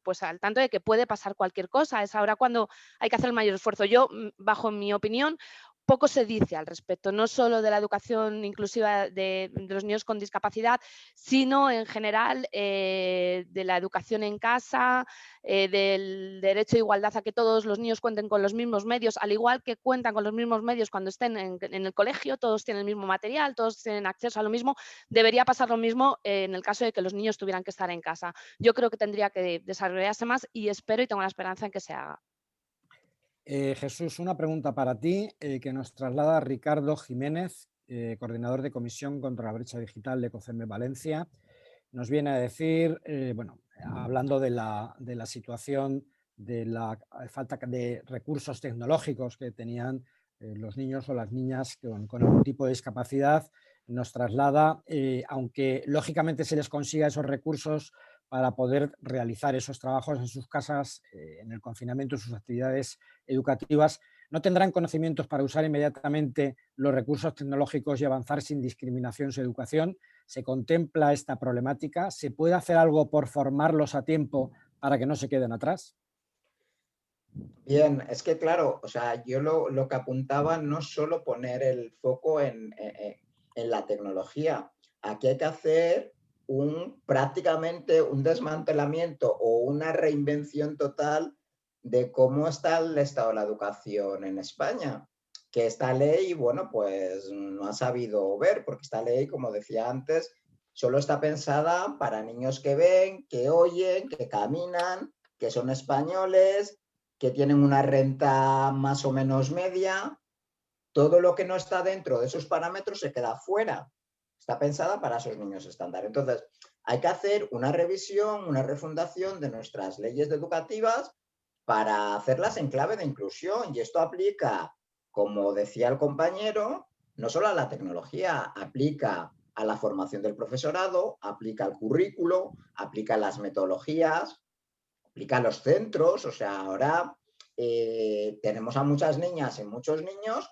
pues al tanto de que puede pasar cualquier cosa. Es ahora cuando hay que hacer el mayor esfuerzo. Yo, bajo mi opinión, poco se dice al respecto, no solo de la educación inclusiva de los niños con discapacidad, sino en general de la educación en casa, del derecho de igualdad a que todos los niños cuenten con los mismos medios, al igual que cuentan con los mismos medios cuando estén en el colegio, todos tienen el mismo material, todos tienen acceso a lo mismo. Debería pasar lo mismo en el caso de que los niños tuvieran que estar en casa. Yo creo que tendría que desarrollarse más y espero y tengo la esperanza en que se haga. Jesús, una pregunta para ti que nos traslada Ricardo Jiménez, coordinador de Comisión contra la Brecha Digital de COCEME Valencia. Nos viene a decir, hablando de la situación de la falta de recursos tecnológicos que tenían los niños o las niñas con algún tipo de discapacidad, nos traslada, aunque lógicamente se les consiga esos recursos para poder realizar esos trabajos en sus casas, en el confinamiento, sus actividades educativas, no tendrán conocimientos para usar inmediatamente los recursos tecnológicos y avanzar sin discriminación en su educación. ¿Se contempla esta problemática? ¿Se puede hacer algo por formarlos a tiempo para que no se queden atrás? Bien, es que claro, o sea, yo lo que apuntaba no solo poner el foco en la tecnología. Aquí hay que hacer prácticamente un desmantelamiento o una reinvención total de cómo está el estado de la educación en España. Que esta ley, bueno, pues no ha sabido ver, porque esta ley, como decía antes, solo está pensada para niños que ven, que oyen, que caminan, que son españoles, que tienen una renta más o menos media. Todo lo que no está dentro de esos parámetros se queda fuera. Está pensada para esos niños estándar. Entonces, hay que hacer una revisión, una refundación de nuestras leyes educativas para hacerlas en clave de inclusión. Y esto aplica, como decía el compañero, no solo a la tecnología, aplica a la formación del profesorado, aplica al currículo, aplica a las metodologías, aplica a los centros. O sea, ahora tenemos a muchas niñas y muchos niños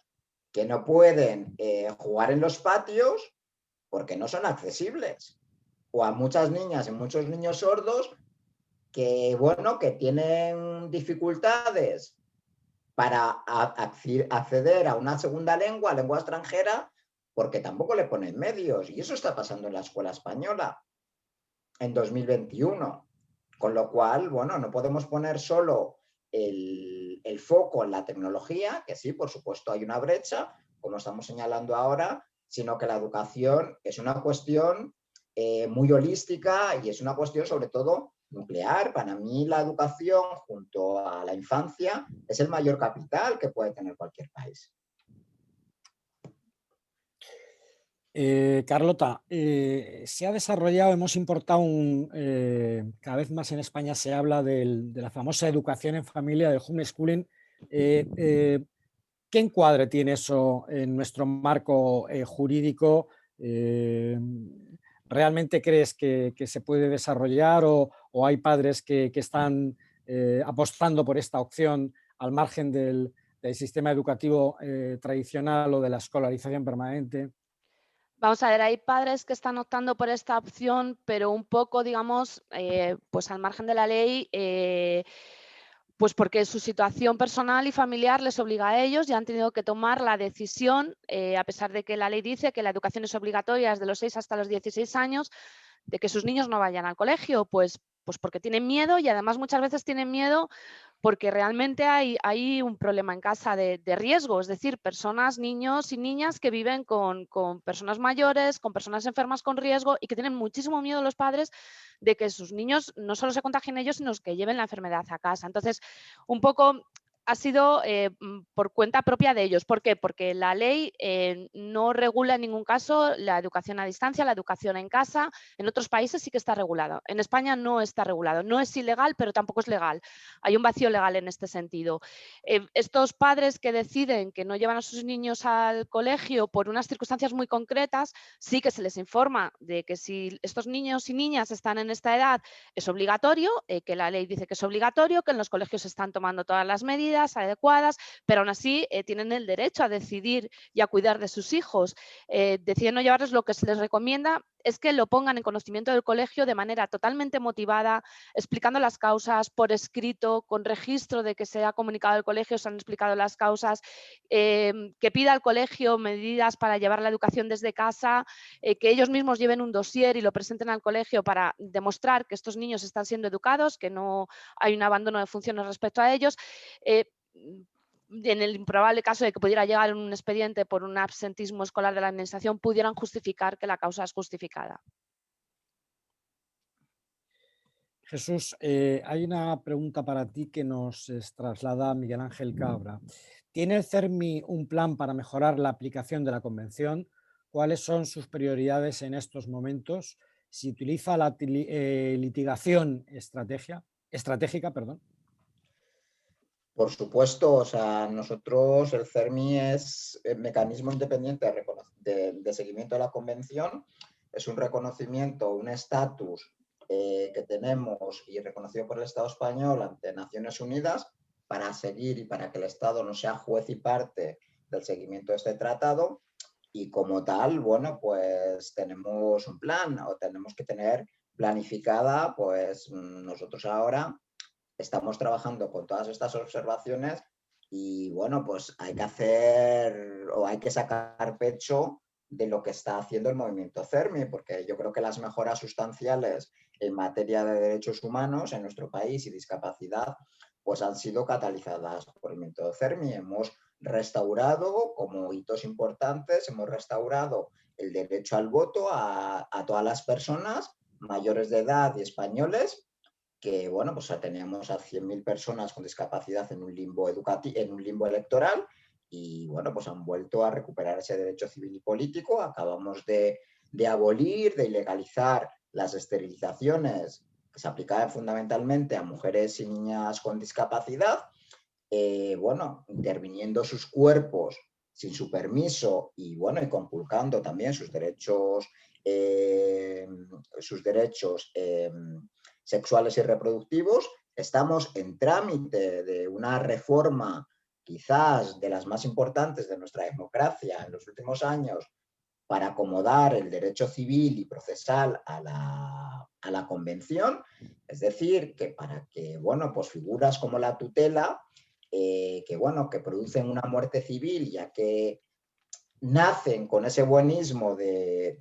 que no pueden jugar en los patios porque no son accesibles. O a muchas niñas y muchos niños sordos que, bueno, que tienen dificultades para acceder a una segunda lengua, lengua extranjera, porque tampoco le ponen medios. Y eso está pasando en la escuela española en 2021. Con lo cual, bueno, no podemos poner solo el foco en la tecnología, que sí, por supuesto hay una brecha, como estamos señalando ahora, sino que la educación es una cuestión muy holística y es una cuestión sobre todo nuclear. Para mí la educación junto a la infancia es el mayor capital que puede tener cualquier país. Carlota, se ha desarrollado, hemos importado cada vez más en España se habla de la famosa educación en familia, del homeschooling. ¿Qué encuadre tiene eso en nuestro marco jurídico? ¿Realmente crees que se puede desarrollar o hay padres que están apostando por esta opción al margen del sistema educativo tradicional o de la escolarización permanente? Vamos a ver, hay padres que están optando por esta opción, pero un poco, digamos, pues al margen de la ley, pues porque su situación personal y familiar les obliga a ellos y han tenido que tomar la decisión, a pesar de que la ley dice que la educación es obligatoria desde los 6 hasta los 16 años, de que sus niños no vayan al colegio, pues porque tienen miedo y además muchas veces tienen miedo porque realmente hay un problema en casa de riesgo, es decir, personas, niños y niñas que viven con personas mayores, con personas enfermas con riesgo y que tienen muchísimo miedo los padres de que sus niños no solo se contagien ellos, sino que lleven la enfermedad a casa. Entonces, un poco ha sido por cuenta propia de ellos. ¿Por qué? Porque la ley no regula en ningún caso la educación a distancia, la educación en casa. En otros países sí que está regulado. En España no está regulado. No es ilegal, pero tampoco es legal. Hay un vacío legal en este sentido. Estos padres que deciden que no llevan a sus niños al colegio por unas circunstancias muy concretas, sí que se les informa de que si estos niños y niñas están en esta edad es obligatorio, que la ley dice que es obligatorio, que en los colegios se están tomando todas las medidas adecuadas, pero aún así tienen el derecho a decidir y a cuidar de sus hijos. Deciden no llevarles, lo que se les recomienda es que lo pongan en conocimiento del colegio de manera totalmente motivada, explicando las causas por escrito, con registro de que se ha comunicado al colegio, se han explicado las causas, que pida al colegio medidas para llevar la educación desde casa, que ellos mismos lleven un dossier y lo presenten al colegio para demostrar que estos niños están siendo educados, que no hay un abandono de funciones respecto a ellos. En el improbable caso de que pudiera llegar un expediente por un absentismo escolar de la administración, pudieran justificar que la causa es justificada. Jesús, hay una pregunta para ti que nos traslada Miguel Ángel Cabra. ¿Tiene el CERMI un plan para mejorar la aplicación de la Convención? ¿Cuáles son sus prioridades en estos momentos? ¿Se utiliza la litigación estratégica? Por supuesto, o sea, nosotros, el CERMI es el mecanismo independiente de seguimiento de la Convención, es un reconocimiento, un estatus que tenemos y reconocido por el Estado español ante Naciones Unidas para seguir y para que el Estado no sea juez y parte del seguimiento de este tratado. y como tal, bueno, pues tenemos un plan o tenemos que tener planificada, pues nosotros ahora estamos trabajando con todas estas observaciones y bueno, pues hay que hacer o hay que sacar pecho de lo que está haciendo el movimiento CERMI, porque yo creo que las mejoras sustanciales en materia de derechos humanos en nuestro país y discapacidad pues han sido catalizadas por el movimiento CERMI. Hemos restaurado como hitos importantes, hemos restaurado el derecho al voto a todas las personas mayores de edad y españoles, que bueno, pues teníamos a 100.000 personas con discapacidad en un limbo en un limbo electoral, y bueno, pues han vuelto a recuperar ese derecho civil y político. Acabamos de abolir, de ilegalizar las esterilizaciones que se aplicaban fundamentalmente a mujeres y niñas con discapacidad, bueno, interviniendo sus cuerpos sin su permiso y bueno, y conculcando también sus derechos sexuales y reproductivos. Estamos en trámite de una reforma quizás de las más importantes de nuestra democracia en los últimos años para acomodar el derecho civil y procesal a la Convención. Es decir, que para que, bueno, pues figuras como la tutela, que, bueno, que producen una muerte civil, ya que nacen con ese buenismo de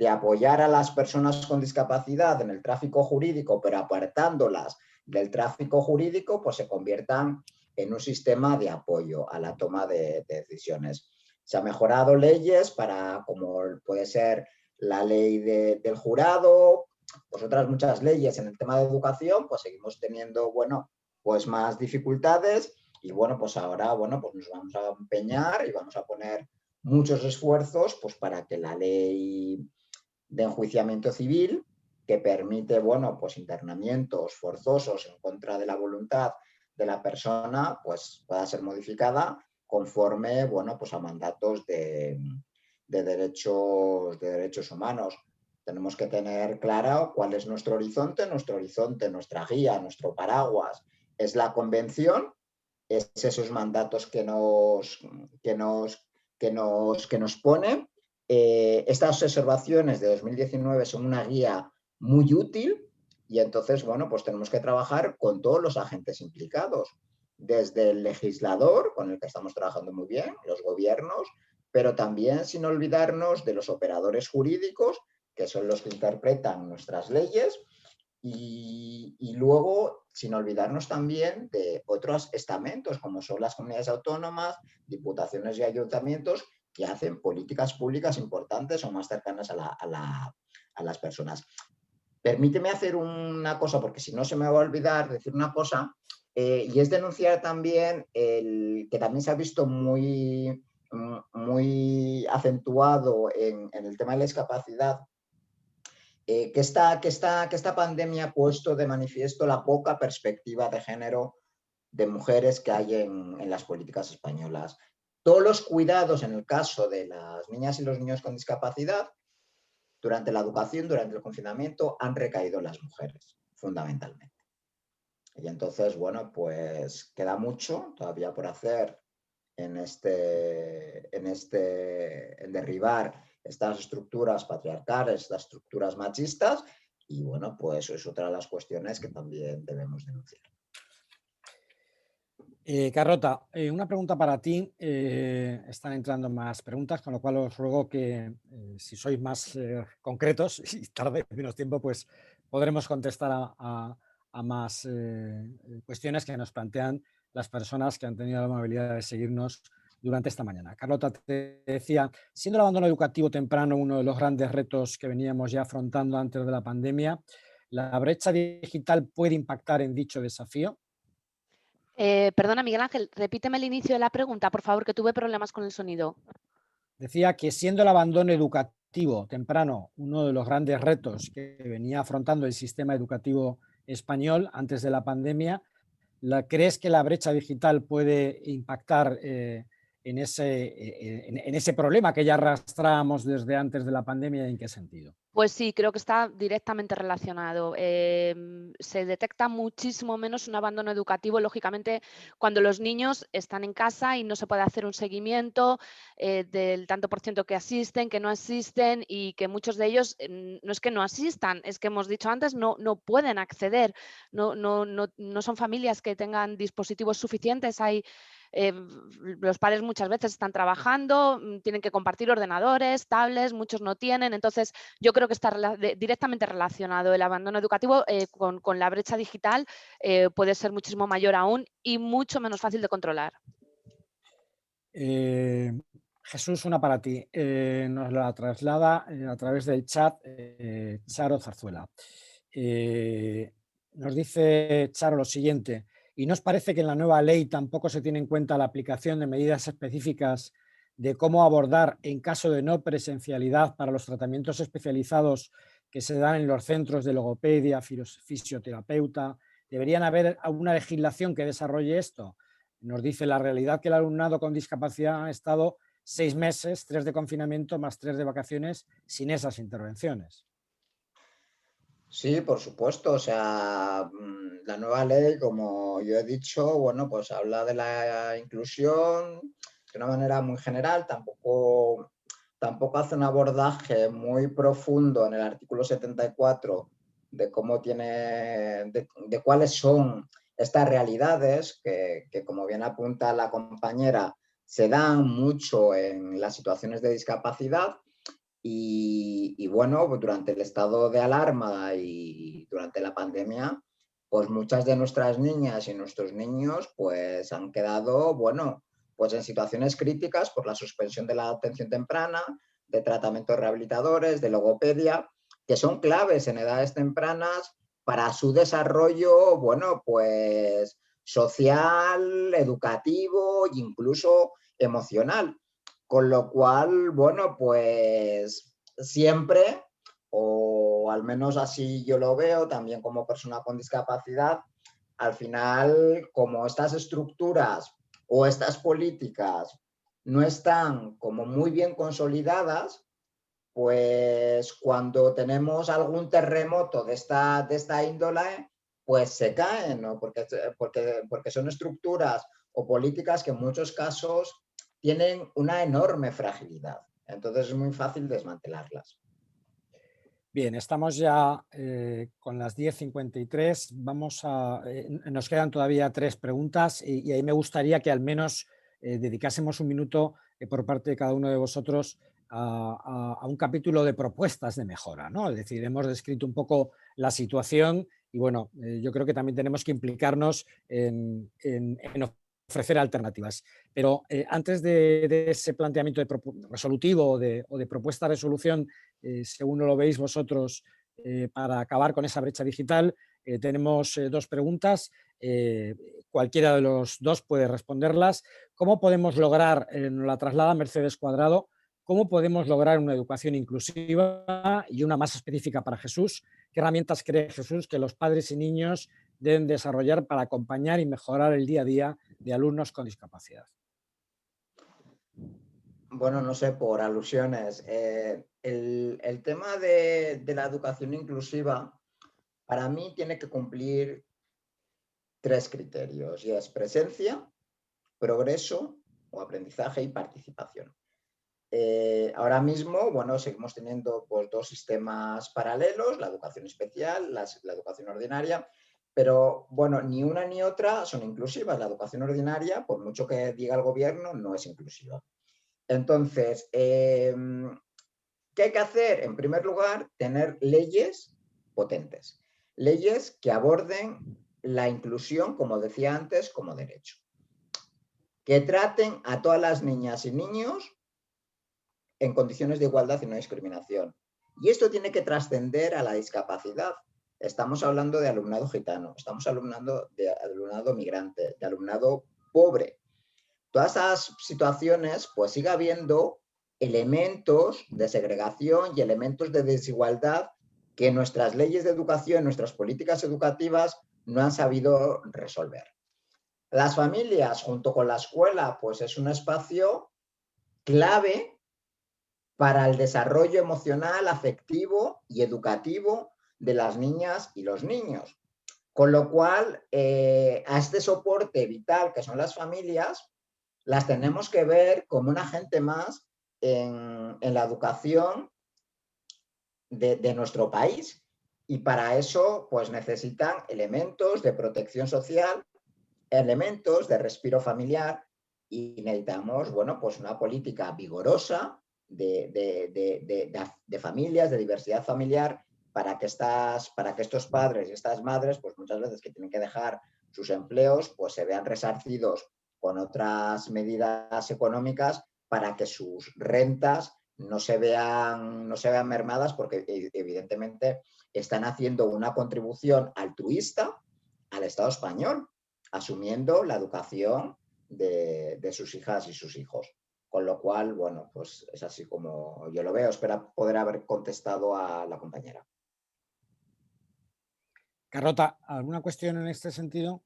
apoyar a las personas con discapacidad en el tráfico jurídico, pero apartándolas del tráfico jurídico, pues se conviertan en un sistema de apoyo a la toma de decisiones. Se han mejorado leyes para, como puede ser la ley del jurado, pues otras muchas leyes. En el tema de educación, pues seguimos teniendo, bueno, pues más dificultades. Y bueno, pues ahora, bueno, pues nos vamos a empeñar y vamos a poner muchos esfuerzos pues para que la ley de enjuiciamiento civil, que permite, bueno, pues internamientos forzosos en contra de la voluntad de la persona, pues pueda ser modificada conforme, bueno, pues a mandatos de derechos humanos. Tenemos que tener claro cuál es nuestro horizonte, nuestra guía, nuestro paraguas es la Convención, es esos mandatos que nos pone. Estas observaciones de 2019 son una guía muy útil y entonces, bueno, pues tenemos que trabajar con todos los agentes implicados, desde el legislador, con el que estamos trabajando muy bien, los gobiernos, pero también sin olvidarnos de los operadores jurídicos, que son los que interpretan nuestras leyes, y luego, sin olvidarnos también de otros estamentos, como son las comunidades autónomas, diputaciones y ayuntamientos, que hacen políticas públicas importantes o más cercanas a las personas. Permíteme hacer una cosa, porque si no se me va a olvidar decir una cosa, y es denunciar también que también se ha visto muy acentuado en el tema de la discapacidad, que esta pandemia ha puesto de manifiesto la poca perspectiva de género de mujeres que hay en las políticas españolas. Todos los cuidados en el caso de las niñas y los niños con discapacidad, durante la educación, durante el confinamiento, han recaído en las mujeres, fundamentalmente. Y entonces, bueno, pues queda mucho todavía por hacer en derribar estas estructuras patriarcales, estas estructuras machistas, y bueno, pues es otra de las cuestiones que también debemos denunciar. Carlota, una pregunta para ti. Están entrando más preguntas, con lo cual os ruego que si sois más concretos y tarde menos tiempo, pues podremos contestar a más cuestiones que nos plantean las personas que han tenido la amabilidad de seguirnos durante esta mañana. Carlota, te decía, siendo el abandono educativo temprano uno de los grandes retos que veníamos ya afrontando antes de la pandemia, ¿la brecha digital puede impactar en dicho desafío? Perdona, Miguel Ángel, repíteme el inicio de la pregunta, por favor, que tuve problemas con el sonido. Decía que siendo el abandono educativo temprano uno de los grandes retos que venía afrontando el sistema educativo español antes de la pandemia, ¿crees que la brecha digital puede impactar en ese problema que ya arrastrábamos desde antes de la pandemia? ¿En qué sentido? Pues sí, creo que está directamente relacionado. Se detecta muchísimo menos un abandono educativo, lógicamente, cuando los niños están en casa y no se puede hacer un seguimiento del tanto por ciento que asisten, que no asisten, y que muchos de ellos no es que no asistan, es que hemos dicho antes, no pueden acceder, no son familias que tengan dispositivos suficientes. Los padres muchas veces están trabajando, tienen que compartir ordenadores, tablets, muchos no tienen. Entonces, yo creo que está directamente relacionado el abandono educativo con la brecha digital. Puede ser muchísimo mayor aún y mucho menos fácil de controlar. Jesús, una para ti. Nos la traslada a través del chat Charo Zarzuela. Nos dice Charo lo siguiente: ¿y nos parece que en la nueva ley tampoco se tiene en cuenta la aplicación de medidas específicas de cómo abordar en caso de no presencialidad para los tratamientos especializados que se dan en los centros de logopedia, fisioterapeuta? ¿Deberían haber alguna legislación que desarrolle esto? Nos dice: la realidad que el alumnado con discapacidad ha estado 6 meses, 3 de confinamiento más 3 de vacaciones, sin esas intervenciones. Sí, por supuesto. O sea, la nueva ley, como yo he dicho, bueno, pues habla de la inclusión de una manera muy general, tampoco hace un abordaje muy profundo en el artículo 74 de cómo de cuáles son estas realidades que, como bien apunta la compañera, se dan mucho en las situaciones de discapacidad. Y bueno, pues durante el estado de alarma y durante la pandemia, pues muchas de nuestras niñas y nuestros niños pues han quedado, bueno, pues en situaciones críticas por la suspensión de la atención temprana, de tratamientos rehabilitadores, de logopedia, que son claves en edades tempranas para su desarrollo, bueno, pues social, educativo e incluso emocional. Con lo cual, bueno, pues siempre, o al menos así yo lo veo, también como persona con discapacidad, al final, como estas estructuras o estas políticas no están como muy bien consolidadas, pues cuando tenemos algún terremoto de esta índole, pues se caen, ¿no? Porque son estructuras o políticas que en muchos casos tienen una enorme fragilidad. Entonces es muy fácil desmantelarlas. Bien, estamos ya con las 10:53. Nos quedan todavía 3 preguntas y ahí me gustaría que al menos dedicásemos un minuto por parte de cada uno de vosotros a un capítulo de propuestas de mejora, ¿no? Es decir, hemos descrito un poco la situación y bueno, yo creo que también tenemos que implicarnos en ofrecer alternativas. Pero antes de ese planteamiento resolutivo o de propuesta de resolución, según lo veis vosotros, para acabar con esa brecha digital, tenemos 2 preguntas. Cualquiera de los 2 puede responderlas. ¿Cómo podemos lograr, nos la traslada Mercedes Cuadrado, cómo podemos lograr una educación inclusiva y una más específica para Jesús? ¿Qué herramientas cree Jesús que los padres y niños deben desarrollar para acompañar y mejorar el día a día de alumnos con discapacidad? Bueno, no sé, por alusiones. El tema de la educación inclusiva, para mí tiene que cumplir 3 criterios, y es presencia, progreso o aprendizaje y participación. Ahora mismo, bueno, seguimos teniendo pues 2 sistemas paralelos, la educación especial, la educación ordinaria, pero bueno, ni una ni otra son inclusivas. La educación ordinaria, por mucho que diga el gobierno, no es inclusiva. Entonces, ¿qué hay que hacer? En primer lugar, tener leyes potentes, leyes que aborden la inclusión, como decía antes, como derecho, que traten a todas las niñas y niños en condiciones de igualdad y no discriminación. Y esto tiene que trascender a la discapacidad. Estamos hablando de alumnado gitano, estamos hablando de alumnado migrante, de alumnado pobre. Todas esas situaciones, pues sigue habiendo elementos de segregación y elementos de desigualdad que nuestras leyes de educación, nuestras políticas educativas no han sabido resolver. Las familias, junto con la escuela, pues es un espacio clave para el desarrollo emocional, afectivo y educativo de las niñas y los niños. Con lo cual, a este soporte vital que son las familias, las tenemos que ver como un agente más en la educación de nuestro país. Y para eso, pues necesitan elementos de protección social, elementos de respiro familiar, y necesitamos, bueno, pues una política vigorosa de familias, de diversidad familiar, para que estos padres y estas madres, pues muchas veces que tienen que dejar sus empleos, pues se vean resarcidos con otras medidas económicas para que sus rentas no se vean mermadas, porque evidentemente están haciendo una contribución altruista al Estado español, asumiendo la educación de sus hijas y sus hijos. Con lo cual, bueno, pues es así como yo lo veo. Espero poder haber contestado a la compañera. Carlota, ¿alguna cuestión en este sentido?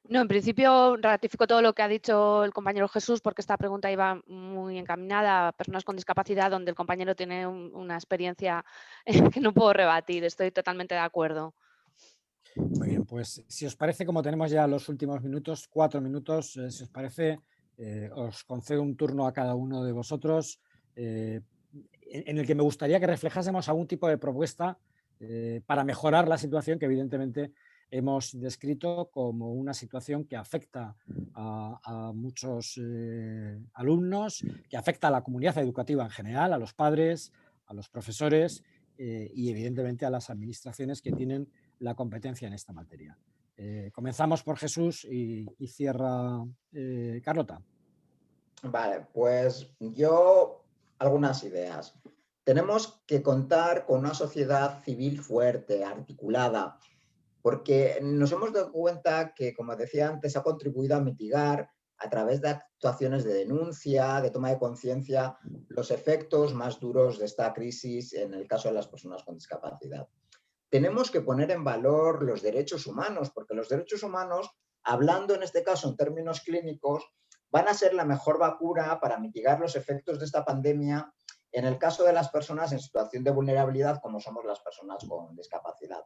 No, en principio ratifico todo lo que ha dicho el compañero Jesús, porque esta pregunta iba muy encaminada a personas con discapacidad, donde el compañero tiene una experiencia que no puedo rebatir. Estoy totalmente de acuerdo. Muy bien, pues si os parece, como tenemos ya los últimos minutos, 4 minutos, si os parece, os concedo un turno a cada uno de vosotros, en el que me gustaría que reflejásemos algún tipo de propuesta para mejorar la situación que evidentemente hemos descrito como una situación que afecta a muchos alumnos, que afecta a la comunidad educativa en general, a los padres, a los profesores y evidentemente a las administraciones que tienen la competencia en esta materia. Comenzamos por Jesús y cierra Carlota. Vale, pues yo algunas ideas. Tenemos que contar con una sociedad civil fuerte, articulada, porque nos hemos dado cuenta que, como decía antes, ha contribuido a mitigar a través de actuaciones de denuncia, de toma de conciencia, los efectos más duros de esta crisis en el caso de las personas con discapacidad. Tenemos que poner en valor los derechos humanos, porque los derechos humanos, hablando en este caso en términos clínicos, van a ser la mejor vacuna para mitigar los efectos de esta pandemia en el caso de las personas en situación de vulnerabilidad, como somos las personas con discapacidad.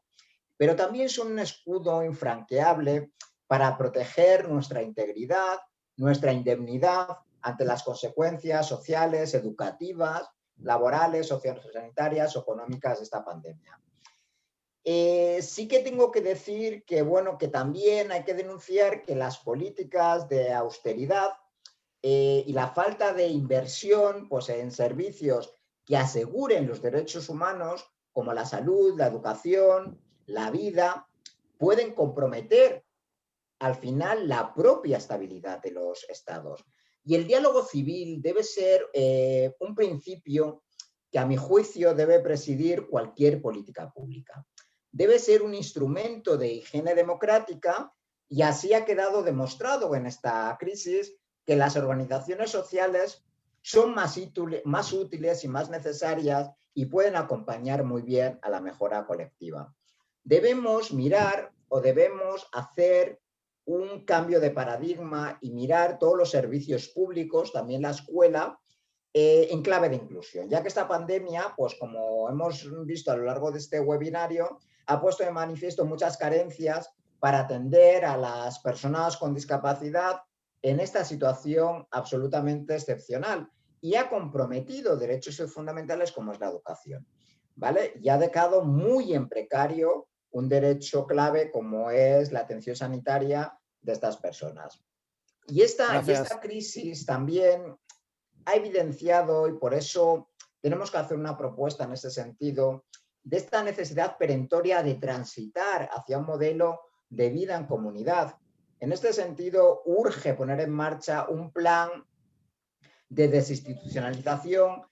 Pero también son un escudo infranqueable para proteger nuestra integridad, nuestra indemnidad ante las consecuencias sociales, educativas, laborales, sociosanitarias o económicas de esta pandemia. Sí que tengo que decir que, bueno, que también hay que denunciar que las políticas de austeridad y la falta de inversión, pues, en servicios que aseguren los derechos humanos, como la salud, la educación, la vida, pueden comprometer al final la propia estabilidad de los estados. Y el diálogo civil debe ser un principio que, a mi juicio, debe presidir cualquier política pública. Debe ser un instrumento de higiene democrática, y así ha quedado demostrado en esta crisis que las organizaciones sociales son más útiles y más necesarias y pueden acompañar muy bien a la mejora colectiva. Debemos mirar o debemos hacer un cambio de paradigma y mirar todos los servicios públicos, también la escuela, en clave de inclusión, ya que esta pandemia, pues como hemos visto a lo largo de este webinario, ha puesto de manifiesto muchas carencias para atender a las personas con discapacidad en esta situación absolutamente excepcional, y ha comprometido derechos fundamentales como es la educación, ¿vale? Y ha dejado muy en precario un derecho clave como es la atención sanitaria de estas personas. Y esta crisis también ha evidenciado, y por eso tenemos que hacer una propuesta en ese sentido, de esta necesidad perentoria de transitar hacia un modelo de vida en comunidad. En este sentido, urge poner en marcha un plan de desinstitucionalización,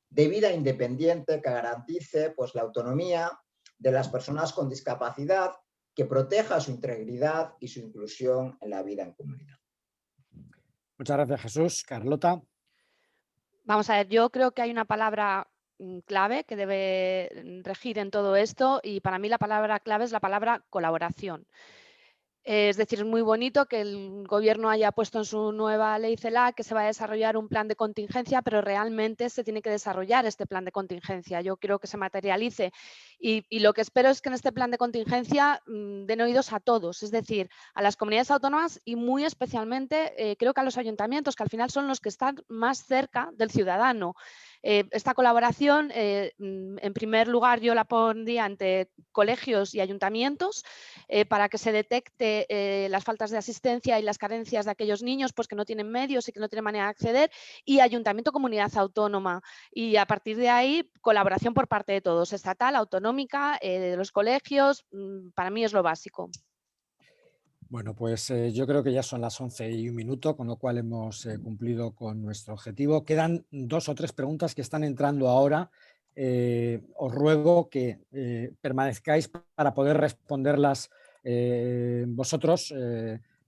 de vida independiente que garantice, pues, la autonomía de las personas con discapacidad, que proteja su integridad y su inclusión en la vida en comunidad. Muchas gracias, Jesús. Carlota. Vamos a ver, yo creo que hay una palabra clave que debe regir en todo esto, y para mí la palabra clave es la palabra colaboración. Es decir, es muy bonito que el Gobierno haya puesto en su nueva ley CELA que se va a desarrollar un plan de contingencia, pero realmente se tiene que desarrollar este plan de contingencia. Yo quiero que se materialice y lo que espero es que en este plan de contingencia den oídos a todos, es decir, a las comunidades autónomas y muy especialmente creo que a los ayuntamientos, que al final son los que están más cerca del ciudadano. Esta colaboración, en primer lugar, yo la pondría entre colegios y ayuntamientos para que se detecte las faltas de asistencia y las carencias de aquellos niños pues, que no tienen medios y que no tienen manera de acceder, y ayuntamiento, comunidad autónoma. Y a partir de ahí, colaboración por parte de todos, estatal, autonómica, de los colegios, para mí es lo básico. Bueno, pues yo creo que ya son las 11:01, con lo cual hemos cumplido con nuestro objetivo. Quedan 2 o 3 preguntas que están entrando ahora. Os ruego que permanezcáis para poder responderlas vosotros,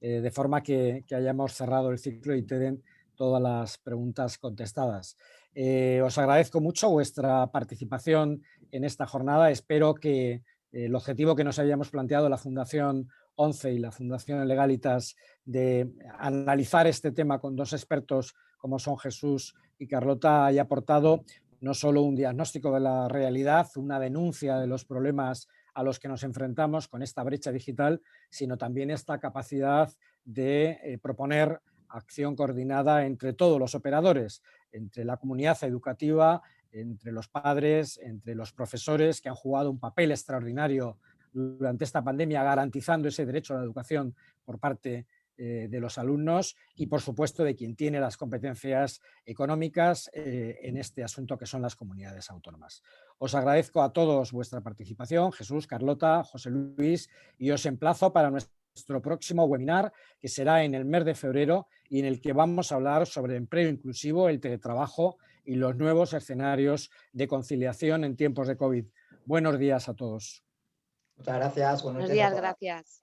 de forma que hayamos cerrado el ciclo y te den todas las preguntas contestadas. Os agradezco mucho vuestra participación en esta jornada. Espero que el objetivo que nos habíamos planteado la Fundación 11 y la Fundación Legalitas de analizar este tema con 2 expertos como son Jesús y Carlota haya aportado no solo un diagnóstico de la realidad, una denuncia de los problemas a los que nos enfrentamos con esta brecha digital, sino también esta capacidad de proponer acción coordinada entre todos los operadores, entre la comunidad educativa, entre los padres, entre los profesores que han jugado un papel extraordinario durante esta pandemia, garantizando ese derecho a la educación por parte de los alumnos y, por supuesto, de quien tiene las competencias económicas en este asunto que son las comunidades autónomas. Os agradezco a todos vuestra participación, Jesús, Carlota, José Luis, y os emplazo para nuestro próximo webinar, que será en el mes de febrero y en el que vamos a hablar sobre empleo inclusivo, el teletrabajo y los nuevos escenarios de conciliación en tiempos de COVID. Buenos días a todos. Muchas gracias. Buenos días, gracias.